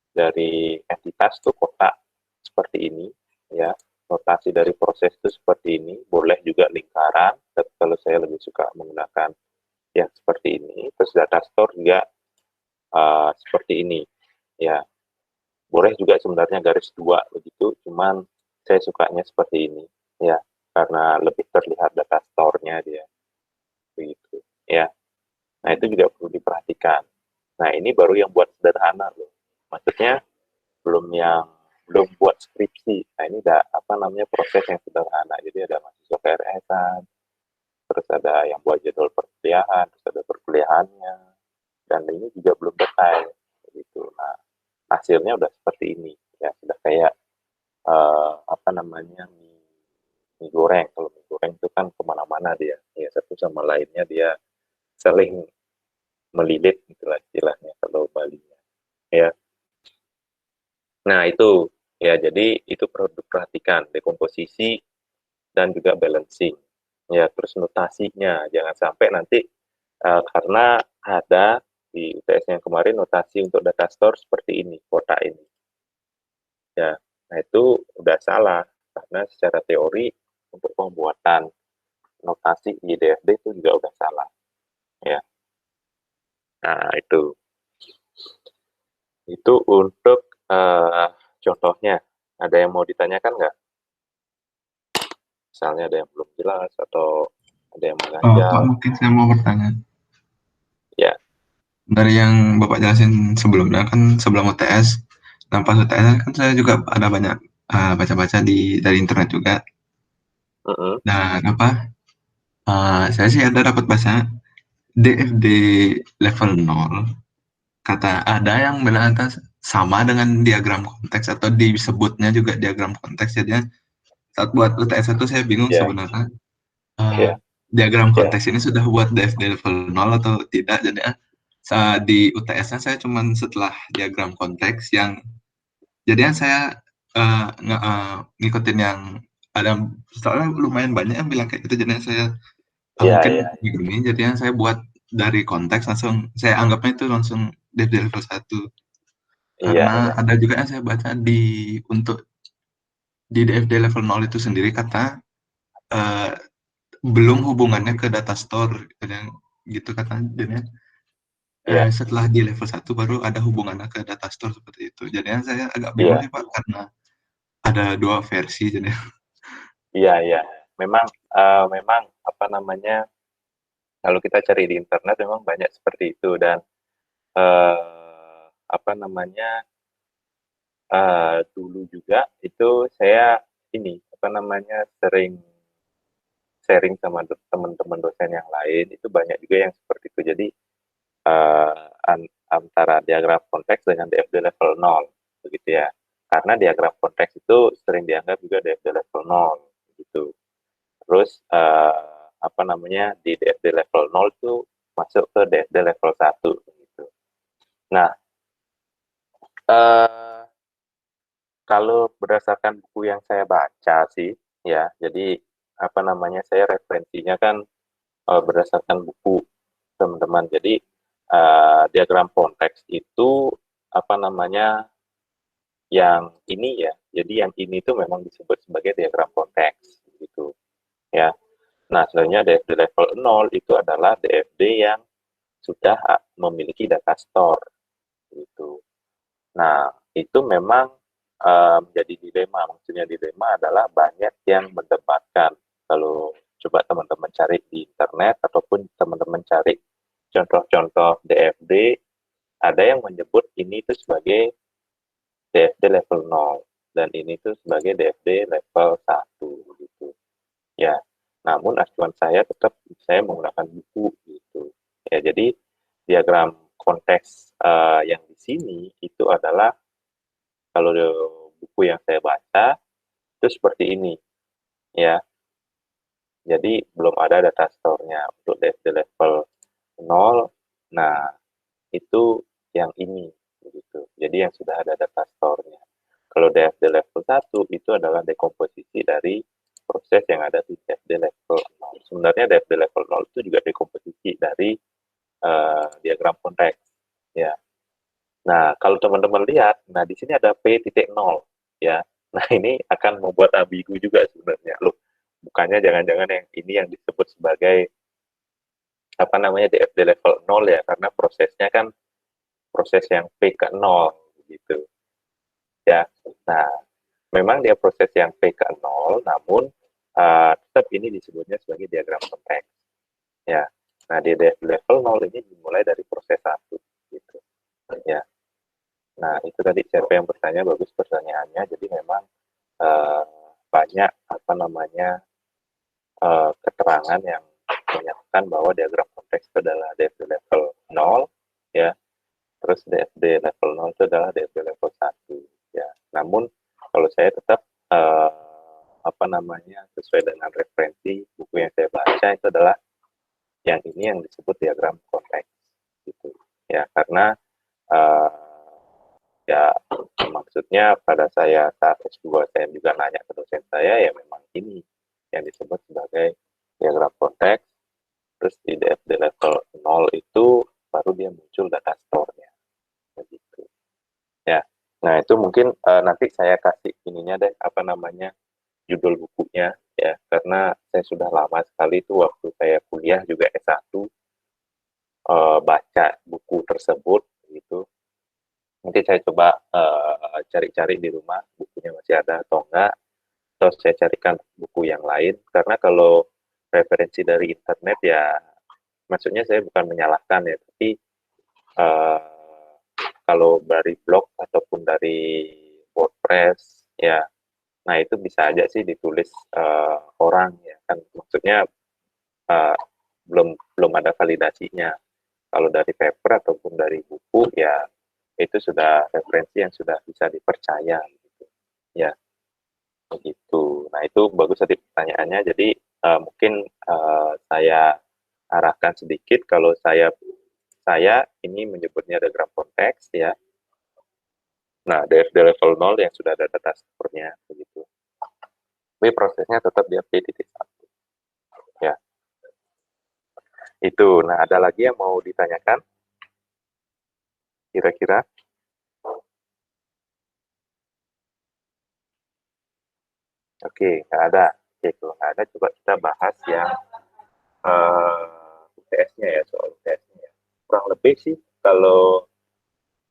dari entitas tuh kotak seperti ini, ya. Notasi dari proses itu seperti ini. Boleh juga lingkaran, tapi kalau saya lebih suka menggunakan yang seperti ini. Terus data store juga seperti ini, ya. Boleh juga sebenarnya garis dua begitu, cuman saya sukanya seperti ini, ya, karena lebih terlihat data store-nya dia, begitu, ya. Nah, itu juga perlu diperhatikan. Nah, ini baru yang buat sederhana loh. Maksudnya belum yang belum buat skripsi. Nah, ini udah apa namanya, proses yang sederhana. Jadi ada mahasiswa PRS-an, terus ada yang buat jadwal perkuliahan, terus ada perkuliahannya, dan ini juga belum detail gitu. Nah, hasilnya udah seperti ini ya, sudah kayak apa namanya, mie goreng. Kalau mie goreng itu kan kemana-mana dia, ya satu sama lainnya dia saling melilit itulah istilahnya kalau Balinya ya. Nah, itu ya, jadi itu perlu diperhatikan dekomposisi dan juga balancing ya, terus notasinya jangan sampai nanti karena ada di UTS yang kemarin notasi untuk data store seperti ini, kotak ini ya. Nah, itu udah salah karena secara teori untuk pembuatan notasi di DFD itu juga udah salah ya. Nah, itu untuk contohnya. Ada yang mau ditanyakan nggak? Misalnya ada yang belum jelas atau ada yang Pak, mengganjal. mungkin saya mau bertanya. Ya, Dari yang Bapak jelasin sebelumnya kan sebelum UTS, dan pas UTS kan saya juga ada banyak baca-baca dari internet juga. mm-mm. Dan saya sih ada dapat baca DFD level 0. Kata ada yang bilang atas sama dengan diagram konteks atau disebutnya juga diagram konteks. Jadinya saat buat UTS itu saya bingung Ya, sebenarnya. eh, ya, Diagram ya, konteks ini sudah buat DFD level 0 atau tidak. Jadi saat di UTS-nya saya cuman setelah diagram konteks yang jadinya saya ngikutin yang ada, soalnya lumayan banyak yang bilang kayak gitu, jadinya saya ya, mungkin ya, ini jadinya saya buat dari konteks langsung saya anggapnya itu langsung DFD level 1 iya, karena iya, ada juga yang saya baca untuk di DFD level 0 itu sendiri kata eh, belum hubungannya ke data store yang gitu kata jadinya iya, setelah di level 1 baru ada hubungannya ke data store seperti itu. Jadinya saya agak bingung iya, sih Pak karena ada dua versi jadi. iya, iya. Memang, memang apa namanya, kalau kita cari di internet memang banyak seperti itu dan apa namanya, dulu juga itu saya ini apa namanya, sering sharing sama teman-teman dosen yang lain itu banyak juga yang seperti itu. Jadi antara diagram konteks dengan DFD level 0 begitu ya. Karena diagram konteks itu sering dianggap juga DFD level 0 gitu. Terus apa namanya, di DFD level 0 itu masuk ke DFD level 1 gitu. Nah, eh, kalau berdasarkan buku yang saya baca sih ya, jadi apa namanya, saya referensinya kan berdasarkan buku teman-teman. Jadi diagram konteks itu apa namanya, yang ini ya. Jadi yang ini tuh memang disebut sebagai diagram konteks gitu ya. Nah, sebenarnya DFD level 0 itu adalah DFD yang sudah memiliki data store gitu. Nah, itu memang menjadi dilema. Maksudnya dilema adalah banyak yang mendebatkan. Kalau coba teman-teman cari di internet ataupun teman-teman cari contoh-contoh DFD, ada yang menyebut ini itu sebagai DFD level 0 dan ini tuh sebagai DFD level 1 gitu. Ya, namun acuan saya tetap saya menggunakan buku gitu. Ya, jadi diagram konteks yang di sini itu adalah kalau buku yang saya baca itu seperti ini ya. Jadi belum ada data store-nya untuk DFD level 0. Nah, itu yang ini begitu. Jadi yang sudah ada data store-nya. Kalau DFD level 1 itu adalah dekomposisi dari proses yang ada di DFD level 0. Sebenarnya DFD level 0 itu juga dekomposisi dari diagram konteks ya. Nah, kalau teman-teman lihat, nah di sini ada P.0 ya. Nah, ini akan membuat ambigu juga sebenarnya. Loh, bukannya jangan-jangan yang ini yang disebut sebagai apa namanya DFD level 0 ya, karena prosesnya kan proses yang P ke 0 gitu ya. Nah, memang dia proses yang P ke 0, namun tetap ini disebutnya sebagai diagram konteks ya. Nah, di DFD level 0 ini dimulai dari proses 1 gitu ya. Nah, itu tadi siapa yang bertanya, bagus pertanyaannya. Jadi memang uh, banyak apa namanya keterangan yang menyatakan bahwa diagram konteks itu adalah DFD level 0 ya. Terus DFD level 0 itu adalah DFD level 1 ya. Namun kalau saya tetap apa namanya sesuai dengan referensi buku yang saya baca itu adalah yang ini yang disebut diagram konteks gitu ya, karena ya maksudnya pada saya saat S2 saya juga nanya ke dosen saya, ya memang ini yang disebut sebagai diagram konteks. Terus di DFD level 0 itu baru dia muncul data store-nya begitu ya. Nah, itu mungkin nanti saya kasih ininya deh, apa namanya, judul bukunya ya, karena saya sudah lama sekali itu waktu saya kuliah juga S1 baca buku tersebut gitu. Nanti saya coba cari-cari di rumah bukunya masih ada atau enggak, atau saya carikan buku yang lain, karena kalau referensi dari internet ya, maksudnya saya bukan menyalahkan ya, tapi kalau dari blog ataupun dari WordPress ya, nah itu bisa aja sih ditulis orang ya kan, maksudnya uh, belum belum ada validasinya. Kalau dari paper ataupun dari buku ya itu sudah referensi yang sudah bisa dipercaya gitu ya, begitu. Nah, itu bagus tadi pertanyaannya. Jadi mungkin saya arahkan sedikit, kalau saya ini menyebutnya diagram konteks ya. Nah, DFD level 0 yang sudah ada data store-nya begitu. Tapi prosesnya tetap di P.1 ya. Itu. Nah, ada lagi yang mau ditanyakan kira-kira? Oke, nggak ada. Oke, kalau nggak ada, coba kita bahas yang UTS-nya ya, soal UTS-nya ya. Kurang lebih sih, kalau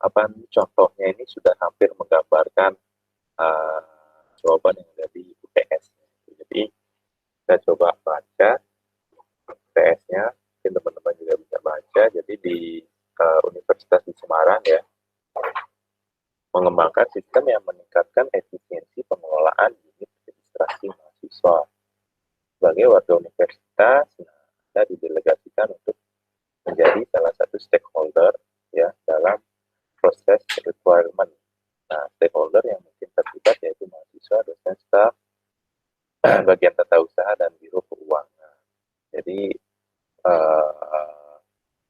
apa contohnya ini sudah hampir menggambarkan uh, jawaban yang ada di UTS. Jadi, kita coba baca UTS-nya, mungkin teman-teman juga bisa baca. Jadi, di Universitas di Semarang ya, mengembangkan sistem yang meningkatkan efisiensi pengelolaan unit registrasi mahasiswa. Sebagai warga universitas, Anda didelegasikan untuk menjadi salah satu stakeholder ya dalam proses requirement. Nah, stakeholder yang mungkin terlibat yaitu mahasiswa, dosen, staf, bagian tata usaha, dan biro keuangan. Jadi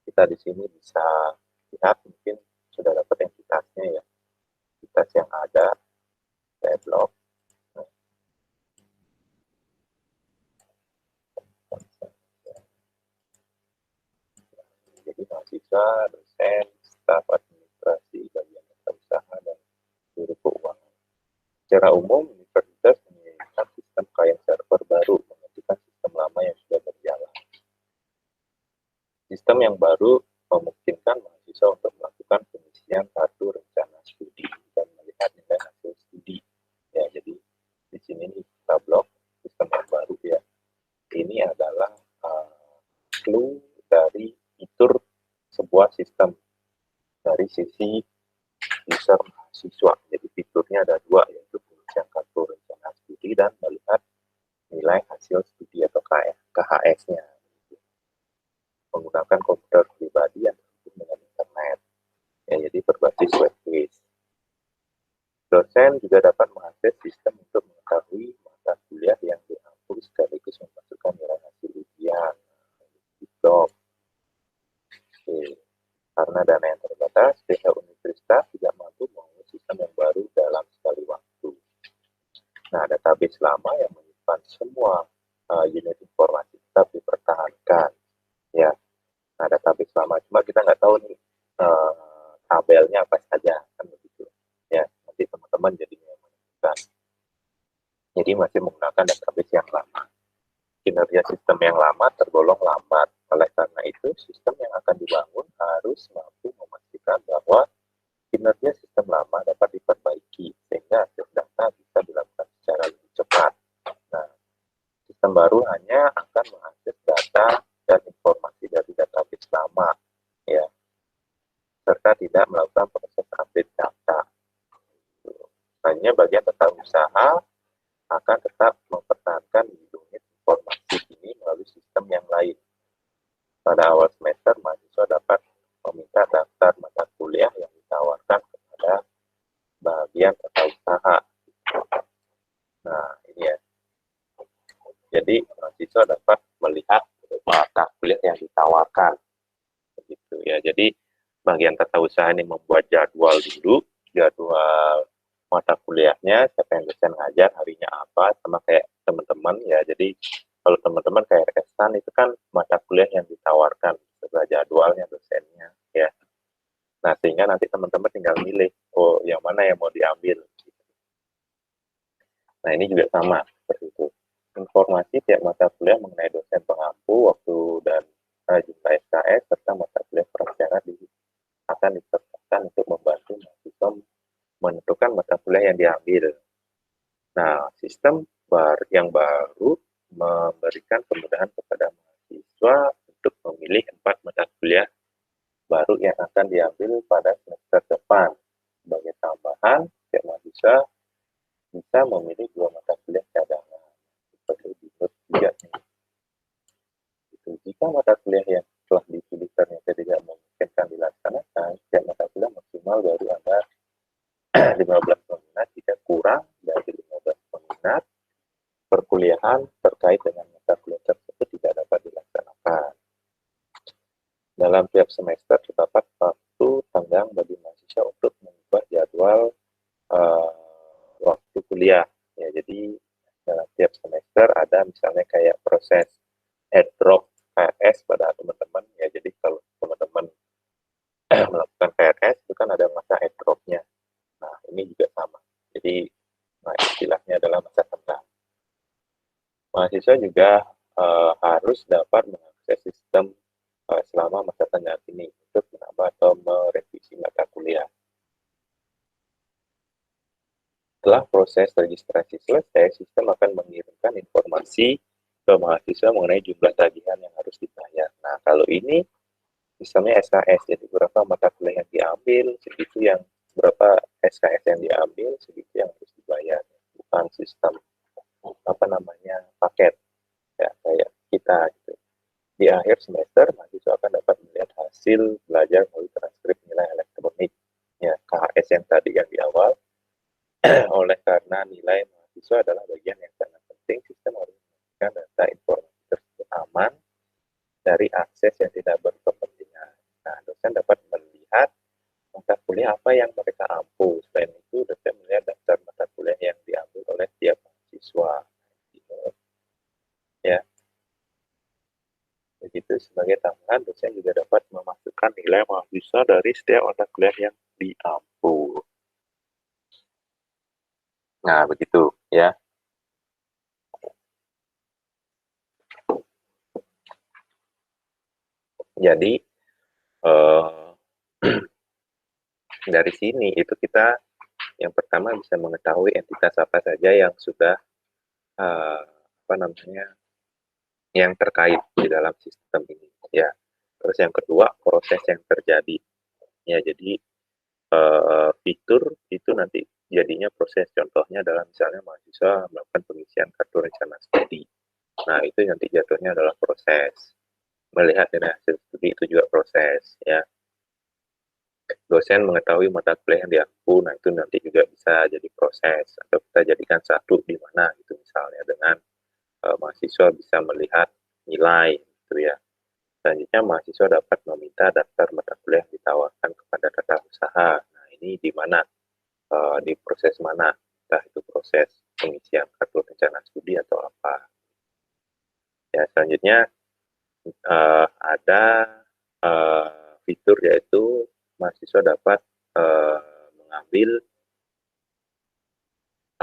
kita di sini bisa lihat, mungkin sudah dapat entitasnya ya, entitas yang ada saya blok. Jadi mahasiswa, dosen, staf administrasi, bagian tata usaha, dan biro keuangan. Secara umum, universitas menginginkan sistem client server baru menggantikan sistem lama yang sudah berjalan. Sistem yang baru memungkinkan mahasiswa untuk melakukan pengisian kartu rencana studi dan melihat nilai hasil studi. Ya, jadi di sini kita blok sistem yang baru ya. Ini ini adalah clue dari fitur sebuah sistem dari sisi user mahasiswa. Jadi fiturnya ada dua, yaitu pengujian kartu rencana studi dan melihat nilai hasil studi atau KHS-nya menggunakan komputer pribadi yang terhubung dengan internet. Ya, jadi berbasis web based. Dosen juga dapat mengakses sistem untuk mengetahui mata kuliah yang diampu sekaligus memasukkan nilai hasil ujian. Oke. Karena dana yang terbatas, pihak universitas tidak mampu membangun sistem yang baru dalam sekali waktu. Nah, database lama yang menyimpan semua unit informasi tetap dipertahankan. Ya, nah database lama, cuma kita nggak tahu nih tabelnya apa saja, kan begitu. Ya, nanti teman-teman jadinya menentukan. Jadi masih menggunakan database yang lama. Kinerja sistem yang lama tergolong lambat. Oleh karena itu, sistem yang akan dibangun harus mampu memastikan bahwa kinerja sistem lama dapat diperbaiki sehingga akses data bisa dilakukan secara lebih cepat. Nah, sistem baru hanya akan mengakses data dan informasi dari database lama, ya, serta tidak melakukan proses update data. Hanya bagian tata usaha akan tetap mempertahankan unit informasi ini melalui sistem yang lain. Pada awal semester, mahasiswa dapat meminta daftar mata kuliah yang ditawarkan kepada bagian tata usaha. Nah, ini ya. Jadi, mahasiswa dapat melihat mata kuliah yang ditawarkan. Begitu ya. Jadi, bagian tata usaha ini membuat jadwal dulu, jadwal mata kuliahnya, siapa yang dosen ngajar, harinya apa, sama kayak teman-teman ya. Jadi, kalau teman-teman kayak RS-an itu kan mata kuliah yang ditawarkan, setelah jadwalnya, dosennya, ya. Nah, sehingga nanti teman-teman tinggal milih, oh, yang mana yang mau diambil. Nah, ini juga sama, seperti itu. Informasi tiap mata kuliah mengenai dosen pengampu, waktu dan jumlah SKS, serta mata kuliah perencana akan disertakan untuk membantu mahasiswa menentukan mata kuliah yang diambil. Nah, sistem yang baru memberikan kemudahan kepada mahasiswa untuk memilih 4 mata kuliah baru yang akan diambil pada semester depan. Sebagai tambahan, setiap mahasiswa bisa memilih 2 mata kuliah cadangan. Seperti di note 3 nih. Jika mata kuliah yang telah dipilih ternyata tidak memungkinkan dilaksanakan, setiap mata kuliah maksimal baru ada 15 peminat. Jika kurang dari 15 peminat, perkuliahan terkait dengan mata kuliah tersebut tidak dapat dilaksanakan. Dalam tiap semester terdapat waktu tenggang bagi mahasiswa untuk mengubah jadwal waktu kuliah. Ya, jadi dalam tiap semester ada misalnya kayak proses add drop KRS pada teman-teman ya. Jadi kalau teman-teman melakukan KRS itu kan ada masa add dropnya. Nah, ini juga sama. Jadi istilahnya adalah masa tenggang. Mahasiswa juga harus dapat mengakses sistem selama masa tenggang ini untuk menambah atau merevisi mata kuliah. Setelah proses registrasi selesai, sistem akan mengirimkan informasi ke mahasiswa mengenai jumlah tagihan yang harus dibayar. Nah, kalau ini sistemnya SKS, jadi berapa mata kuliah yang diambil, segitu yang berapa SKS yang diambil, segitu yang harus dibayar. Bukan sistem paket ya kayak kita gitu. Di akhir semester, mahasiswa akan dapat melihat hasil belajar melalui transkrip nilai elektronik ya, KHS yang tadi yang di awal. Oleh karena nilai mahasiswa adalah bagian yang sangat penting, sistem harus memastikan data informasi tersebut aman dari akses yang tidak berkepentingan. Nah, dosen dapat melihat mata kuliah apa yang mereka ampu. Selain itu, dosen melihat daftar mata kuliah yang diambil oleh tiap mahasiswa. Ya, begitu. Sebagai tambahan, dosen juga dapat memasukkan nilai mahasiswa dari setiap mata kuliah yang diampu. Nah, begitu ya. Jadi dari sini itu kita yang pertama bisa mengetahui entitas apa saja yang sudah yang terkait di dalam sistem ini ya. Terus yang kedua, proses yang terjadi ya. Jadi fitur itu nanti jadinya proses, contohnya adalah misalnya mahasiswa melakukan pengisian kartu rencana studi. Nah, itu nanti jatuhnya adalah proses. Melihat dari hasil studi itu juga proses ya. Dosen mengetahui mata kuliah yang diampu, nah itu nanti juga bisa jadi proses, atau kita jadikan satu di mana gitu misalnya dengan mahasiswa bisa melihat nilai gitu ya. Selanjutnya mahasiswa dapat meminta daftar mata kuliah yang ditawarkan kepada tata usaha. Nah, ini di mana, di proses mana, entah itu proses pengisian kartu rencana studi atau apa. Ya, selanjutnya ada fitur yaitu mahasiswa dapat mengambil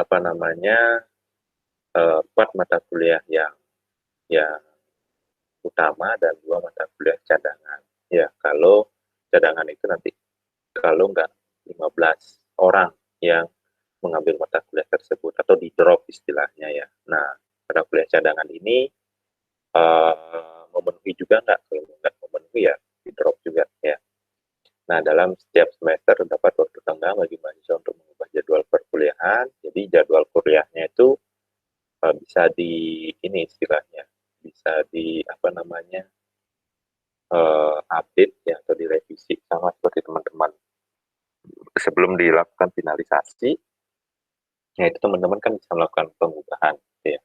apa namanya 4 mata kuliah yang utama dan 2 mata kuliah cadangan. Ya, kalau cadangan itu nanti kalau nggak 15 orang yang mengambil mata kuliah tersebut atau di drop istilahnya ya. Nah, mata kuliah cadangan ini memenuhi juga nggak? Kalau nggak memenuhi ya di drop juga ya. Nah, dalam setiap semester terdapat waktu tenggang bagi mahasiswa untuk mengubah jadwal perkuliahan. Jadi jadwal kuliahnya itu bisa di ini istilahnya, bisa di apa namanya update ya atau direvisi sama seperti teman-teman sebelum dilakukan finalisasi. Ya itu teman-teman kan bisa melakukan pengubahan. Ya.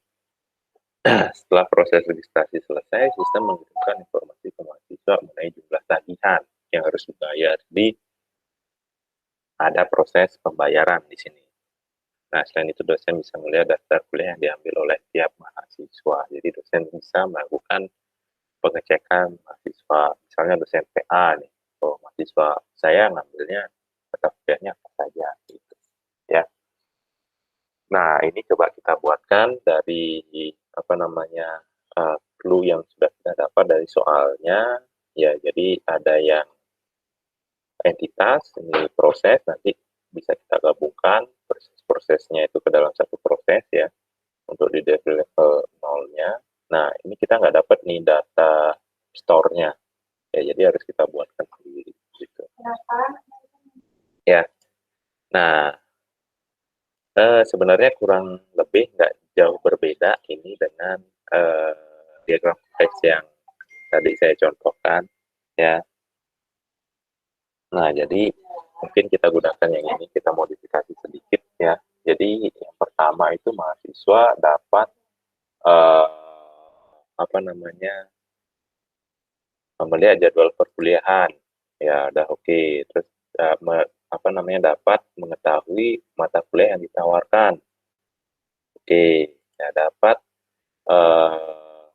Setelah proses registrasi selesai, sistem mengirimkan informasi ke mahasiswa mengenai jumlah tagihan yang harus dibayar. Jadi ada proses pembayaran di sini. Nah, selain itu dosen bisa melihat daftar kuliah yang diambil oleh tiap mahasiswa. Jadi dosen bisa melakukan pengecekan mahasiswa. Misalnya dosen PA nih, oh mahasiswa saya ngambilnya mata kuliahnya apa saja gitu. Ya. Nah, ini coba kita buatkan dari apa namanya clue yang sudah kita dapat dari soalnya. Ya, jadi ada yang entitas, ini proses, nanti bisa kita gabungkan proses-prosesnya itu ke dalam satu proses ya untuk di level nolnya. Nah, ini kita nggak dapat nih data store-nya. Ya, jadi harus kita buatkan sendiri gitu. Ya. Nah, sebenarnya kurang lebih nggak jauh berbeda ini dengan diagram teks yang tadi saya contohkan ya. Nah, jadi mungkin kita gunakan yang ini, kita modifikasi sedikit ya. Jadi yang pertama itu mahasiswa dapat apa namanya melihat jadwal perkuliahan ya udah oke. Terus apa namanya dapat mengetahui mata kuliah yang ditawarkan. Oke, ya dapat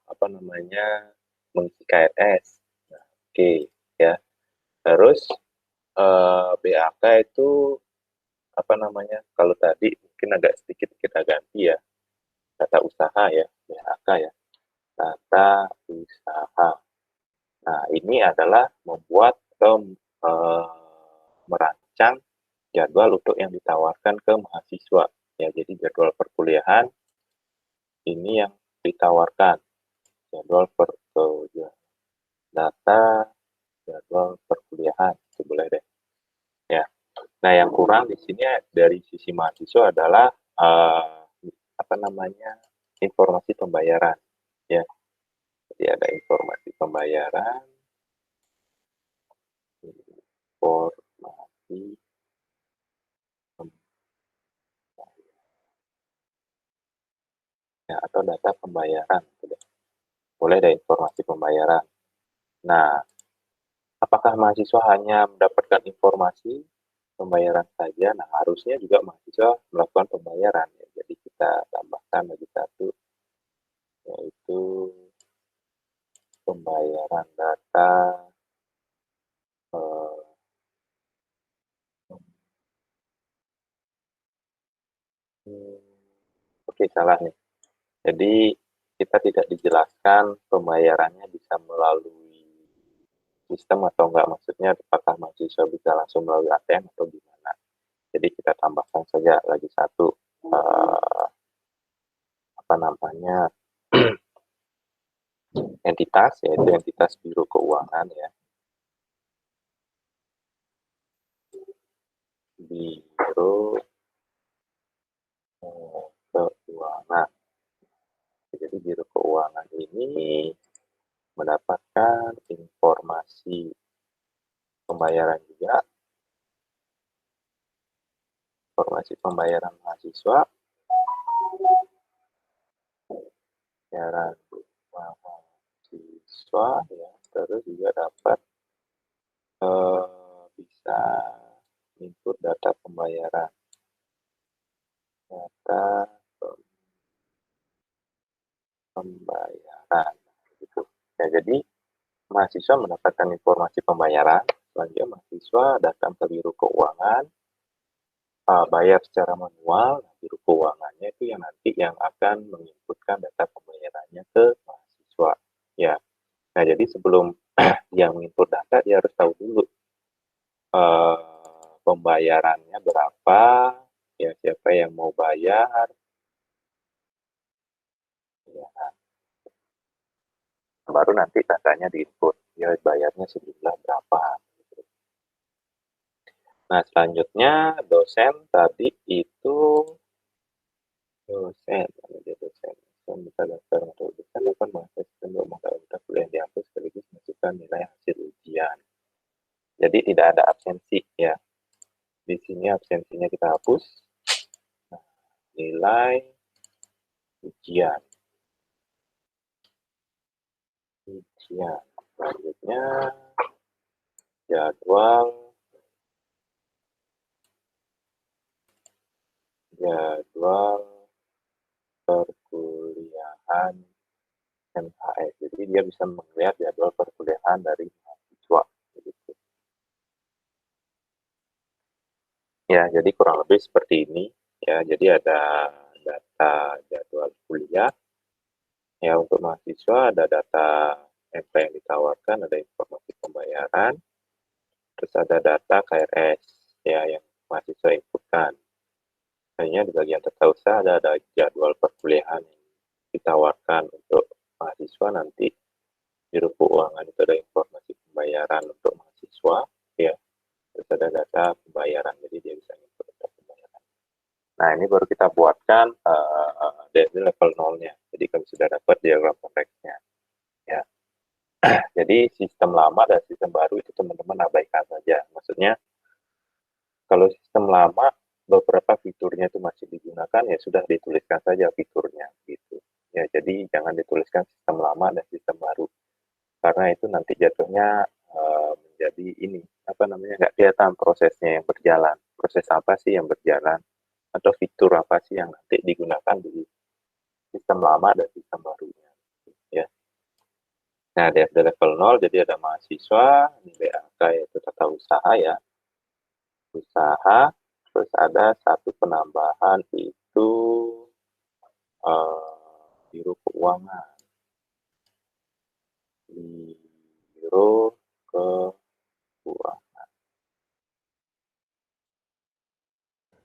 apa namanya mengisi KRS. Nah, oke ya. Terus BAK itu apa namanya? Kalau tadi mungkin agak sedikit kita ganti ya. Data usaha ya, BAK ya. Data usaha. Nah, ini adalah membuat atau merancang jadwal untuk yang ditawarkan ke mahasiswa. Ya, jadi jadwal perkuliahan ini yang ditawarkan. Jadwal data jadwal perkuliahan itu boleh deh ya. Nah, yang kurang di sini dari sisi mahasiswa adalah apa namanya informasi pembayaran ya. Jadi ada informasi pembayaran, informasi ya, atau data pembayaran. Boleh ada informasi pembayaran. Nah, apakah mahasiswa hanya mendapatkan informasi pembayaran saja? Nah, harusnya juga mahasiswa melakukan pembayaran. Ya. Jadi kita tambahkan lagi satu, yaitu pembayaran data. Oke, salah nih. Jadi kita tidak dijelaskan pembayarannya bisa melalui sistem atau enggak. Maksudnya apakah mahasiswa bisa langsung melalui ATM atau gimana. Jadi kita tambahkan saja lagi satu apa namanya entitas, yaitu entitas Biro Keuangan ya. Biro Keuangan. Jadi Biro Keuangan ini mendapatkan informasi pembayaran juga, informasi pembayaran mahasiswa, pembayaran mahasiswa ya, terus juga dapat bisa input data pembayaran, gitu. Ya, jadi mahasiswa mendapatkan informasi pembayaran, selanjutnya mahasiswa datang ke Biro Keuangan, bayar secara manual. Biro Keuangannya itu yang nanti yang akan menginputkan data pembayarannya ke mahasiswa. Ya, nah jadi sebelum dia menginput data, dia harus tahu dulu pembayarannya berapa, ya siapa yang mau bayar, ya, baru nanti datanya diinput, ya bayarnya sejumlah berapa. Nah selanjutnya dosen tadi itu dosen bisa daftar untuk dosen dapat mengakses sistem mata kuliah yang dihapus sekaligus masukkan nilai hasil ujian. Jadi tidak ada absensi ya. Di sini absensinya kita hapus. Nah, nilai ujian. Selanjutnya jadwal perkuliahan MHS. Jadi dia bisa melihat jadwal perkuliahan dari mahasiswa. Begitu. Ya, jadi kurang lebih seperti ini. Ya, jadi ada data jadwal kuliah. Ya, untuk mahasiswa ada data apa yang ditawarkan, ada informasi pembayaran, terus ada data KRS ya yang mahasiswa inputkan. Hanya di bagian tata usaha ada jadwal perkuliahan yang ditawarkan untuk mahasiswa nanti. Biro Keuangan itu ada informasi pembayaran untuk mahasiswa ya, terus ada data pembayaran, jadi dia bisa input data pembayaran. Nah ini baru kita buatkan dari level 0-nya, jadi kami sudah dapat diagram konteksnya ya. Jadi sistem lama dan sistem baru itu teman-teman abaikan saja. Maksudnya kalau sistem lama beberapa fiturnya itu masih digunakan, ya sudah dituliskan saja fiturnya gitu. Ya jadi jangan dituliskan sistem lama dan sistem baru, karena itu nanti jatuhnya menjadi ini apa namanya, nggak kelihatan prosesnya yang berjalan. Proses apa sih yang berjalan atau fitur apa sih yang nanti digunakan di sistem lama dan sistem barunya ya. Nah, di level 0 jadi ada mahasiswa, nilai angka yaitu tata usaha ya. Usaha, terus ada satu penambahan itu Biro Keuangan. Biro Keuangan.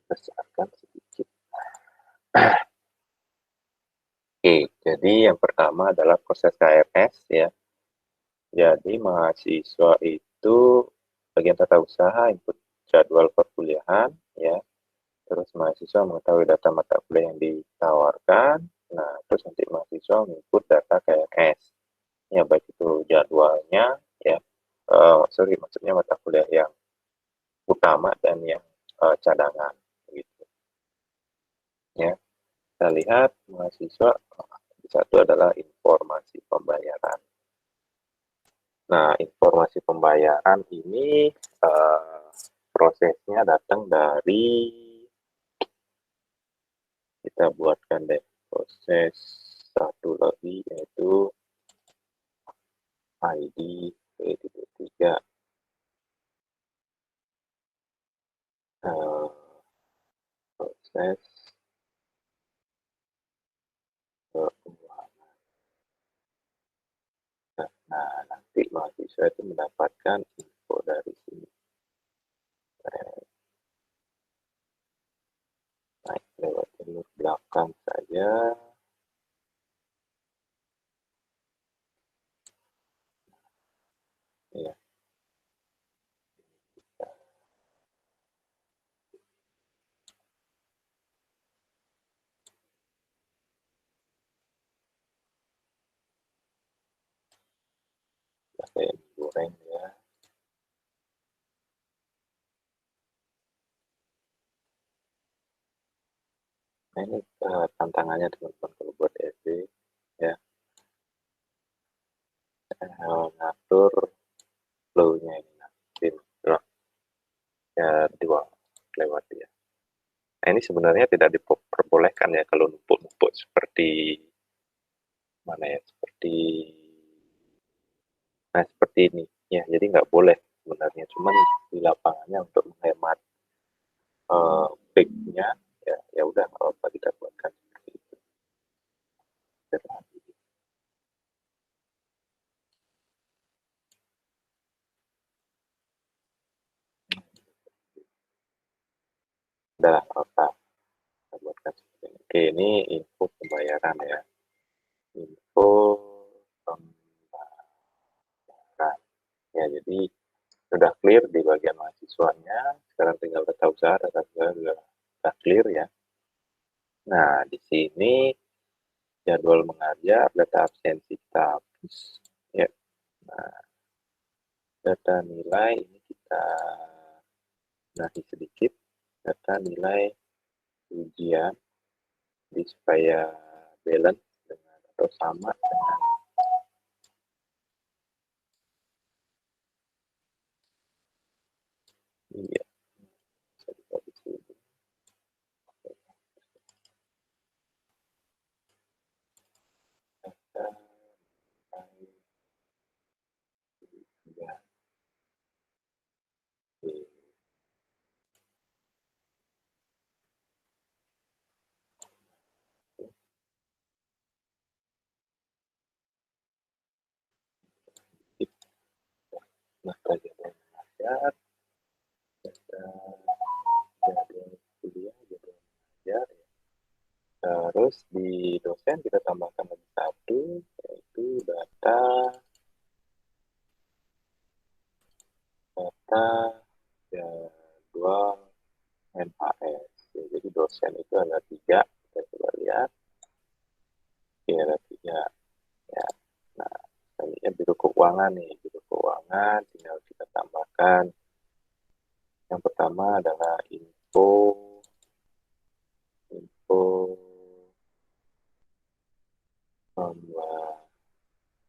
Besarkan sedikit. Oke, jadi yang pertama adalah proses KRS ya. Jadi mahasiswa itu bagian tata usaha input jadwal perkuliahan ya. Terus mahasiswa mengetahui data mata kuliah yang ditawarkan. Nah, terus nanti mahasiswa input data KRS. Ya, baik itu jadwalnya ya. Maksudnya mata kuliah yang utama dan yang cadangan gitu. Ya. Kita lihat mahasiswa satu adalah informasi pembayaran. Nah, informasi pembayaran ini prosesnya datang dari, kita buatkan deh proses satu lagi yaitu ID P3 proses keuangan. Nah, nanti mahasiswa itu mendapatkan info dari sini. Naik lewat jalur belakang saja. goreng ya. Nah ini tantangannya teman-teman kalau buat SD ya, ngatur flow-nya ini nanti ya lewat ya. Nah ini sebenarnya tidak diperbolehkan ya kalau numpuk-numpuk seperti mana ya, seperti ini ya, jadi nggak boleh sebenarnya, cuman di lapangannya untuk menghemat peak-nya ya, ya udah nggak apa kita buatkan seperti itu. Udah apa kita buatkan seperti ini. Oke, ini info pembayaran ya, info pembayaran ya. Jadi sudah clear di bagian mahasiswanya, sekarang tinggal data usaha sudah clear ya. Nah di sini jadwal mengajar, data absensi kita hapus ya. Nah data nilai ini kita benahi sedikit, data nilai ujian jadi supaya balance dengan atau sama dengan iya, bisa kita di sini. Data nilai ujian. Data jadwal mengajar, data jadwal kuliah, jadwal mengajar ya. Terus di dosen kita tambahkan lagi satu, yaitu data jadwal NAS. Ya, jadi dosen itu ada 3, kita coba lihat. Oke, ada 3 ya. Nah, selanjutnya biro keuangan nih, biro keuangan tinggal kita tambahkan. Yang pertama adalah info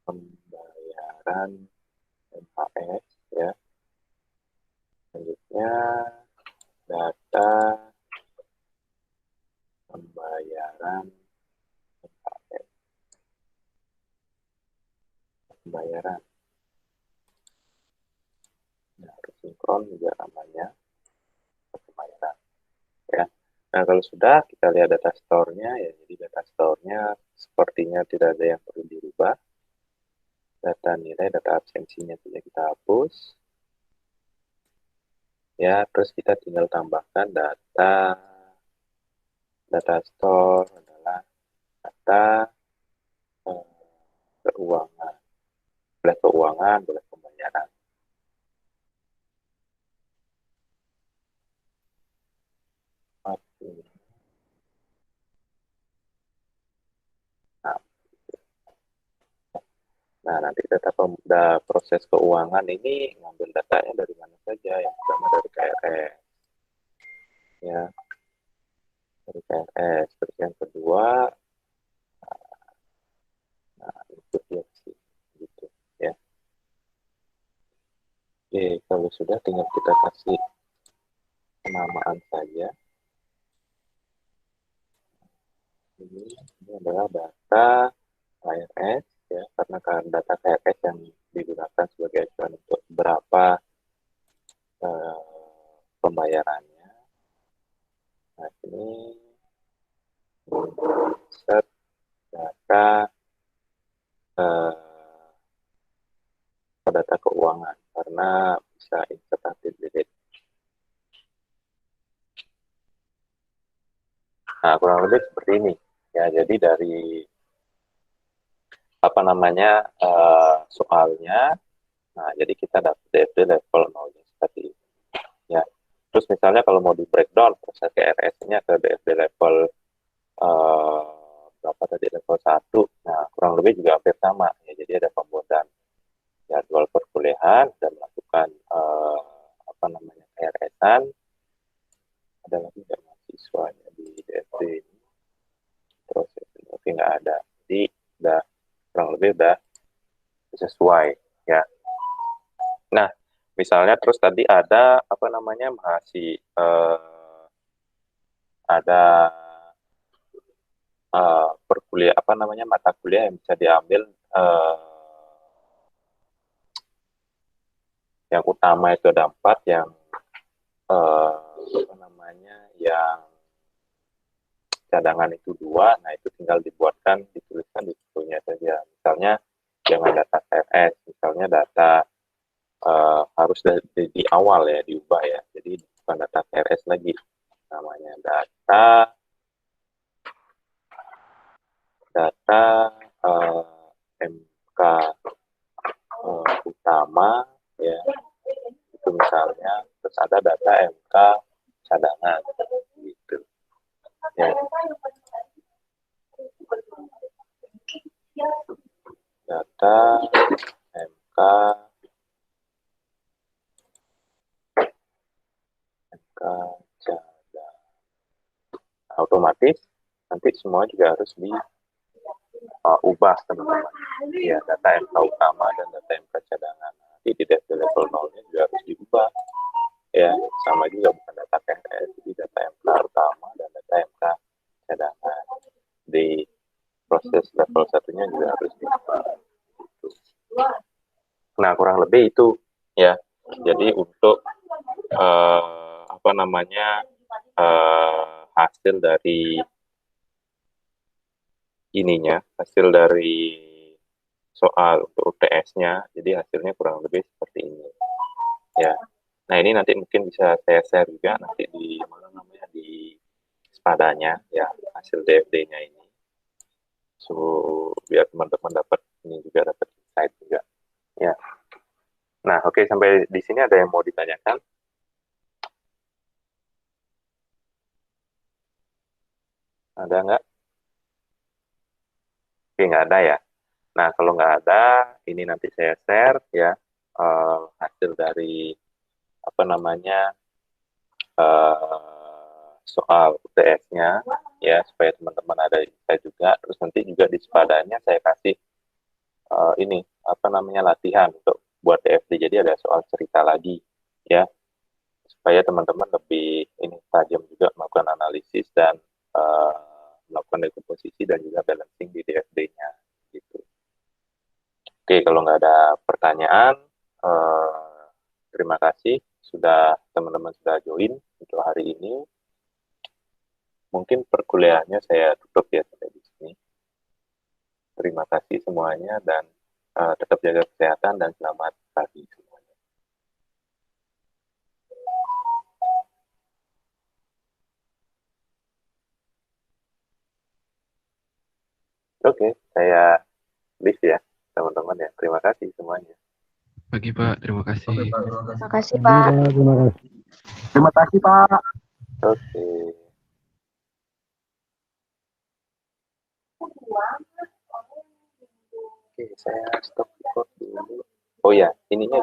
pembayaran NHS ya. Selanjutnya data pembayaran NHS. Pembayaran. Nah, harus sinkron juga namanya pembayaran ya. Nah, kalau sudah kita lihat data store-nya ya, jadi data store-nya sepertinya tidak ada yang perlu dirubah. Data nilai, data absensinya saja kita hapus. Ya, terus kita tinggal tambahkan data store adalah data keuangan. Boleh keuangan, boleh pembayaran. Nah, nanti proses keuangan ini ngambil datanya dari mana saja. Yang pertama dari KRS. Ya, dari KRS. Terus yang kedua, nah, input sih, gitu ya. Oke, kalau sudah tinggal kita kasih penamaan saja. Ini adalah data KRS ya, karena data KRS yang digunakan sebagai acuan untuk berapa pembayarannya. Nah, ini set data data keuangan karena bisa insert update delete. Nah, kurang lebih seperti ini ya. Jadi dari apa namanya soalnya, nah jadi kita dapat DFD level 0 seperti ini ya. Terus misalnya kalau mau di breakdown proses KRS-nya ke DFD level berapa tadi, level 1, nah kurang lebih juga hampir sama ya. Jadi ada pembuatan jadwal perkuliahan perkuliahan, sudah melakukan KRS-an, ada lagi nggak mahasiswa ya di DFD ini proses ini? Oke, nggak ada, jadi udah kurang lebih udah sesuai ya. Nah, misalnya terus tadi ada ada mata kuliah yang bisa diambil, yang utama itu ada 4, yang yang cadangan itu 2. Nah, itu tinggal dituliskan di bukunya saja. Misalnya jangan data CSS, misalnya data harus di awal ya diubah ya. Jadi bukan data CSS lagi, namanya data MK utama ya, itu misalnya, terus ada data MK cadangan gitu ya. Data MK cadangan, otomatis nanti semua juga harus diubah teman-teman ya, data MK utama dan data MK cadangan. Nanti di level 0-nya juga harus diubah ya, sama juga bukan data KRS, jadi data MK utama dan data MK cadangan. Di proses level 1-nya juga harus diubah. Nah, kurang lebih itu ya. Jadi untuk hasil dari hasil dari soal untuk UTS-nya, jadi hasilnya kurang lebih seperti ini ya. Nah, ini nanti mungkin bisa saya share juga nanti di spadanya ya, hasil DFD-nya ini. So, biar teman-teman dapat insight juga ya. Nah, oke, sampai di sini ada yang mau ditanyakan? Ada nggak? Oke, nggak ada ya. Nah, kalau nggak ada, ini nanti saya share ya, hasil dari soal UTS-nya ya, supaya teman-teman ada insight juga. Terus nanti juga di spadanya saya kasih latihan untuk buat DFD. Jadi ada soal cerita lagi ya, supaya teman-teman lebih tajam juga melakukan analisis dan melakukan dekomposisi dan juga balancing di DFD-nya gitu. Oke, kalau nggak ada pertanyaan, terima kasih teman-teman sudah join untuk hari ini. Mungkin perkuliahannya saya tutup ya sampai di sini. Terima kasih semuanya dan tetap jaga kesehatan dan selamat pagi semuanya. Oke, saya leave ya teman-teman ya. Terima kasih semuanya. Pagi Pak, terima kasih. Terima kasih Pak. Terima kasih Pak. Oke. Oke, saya stop record dulu. Oh ya, ininya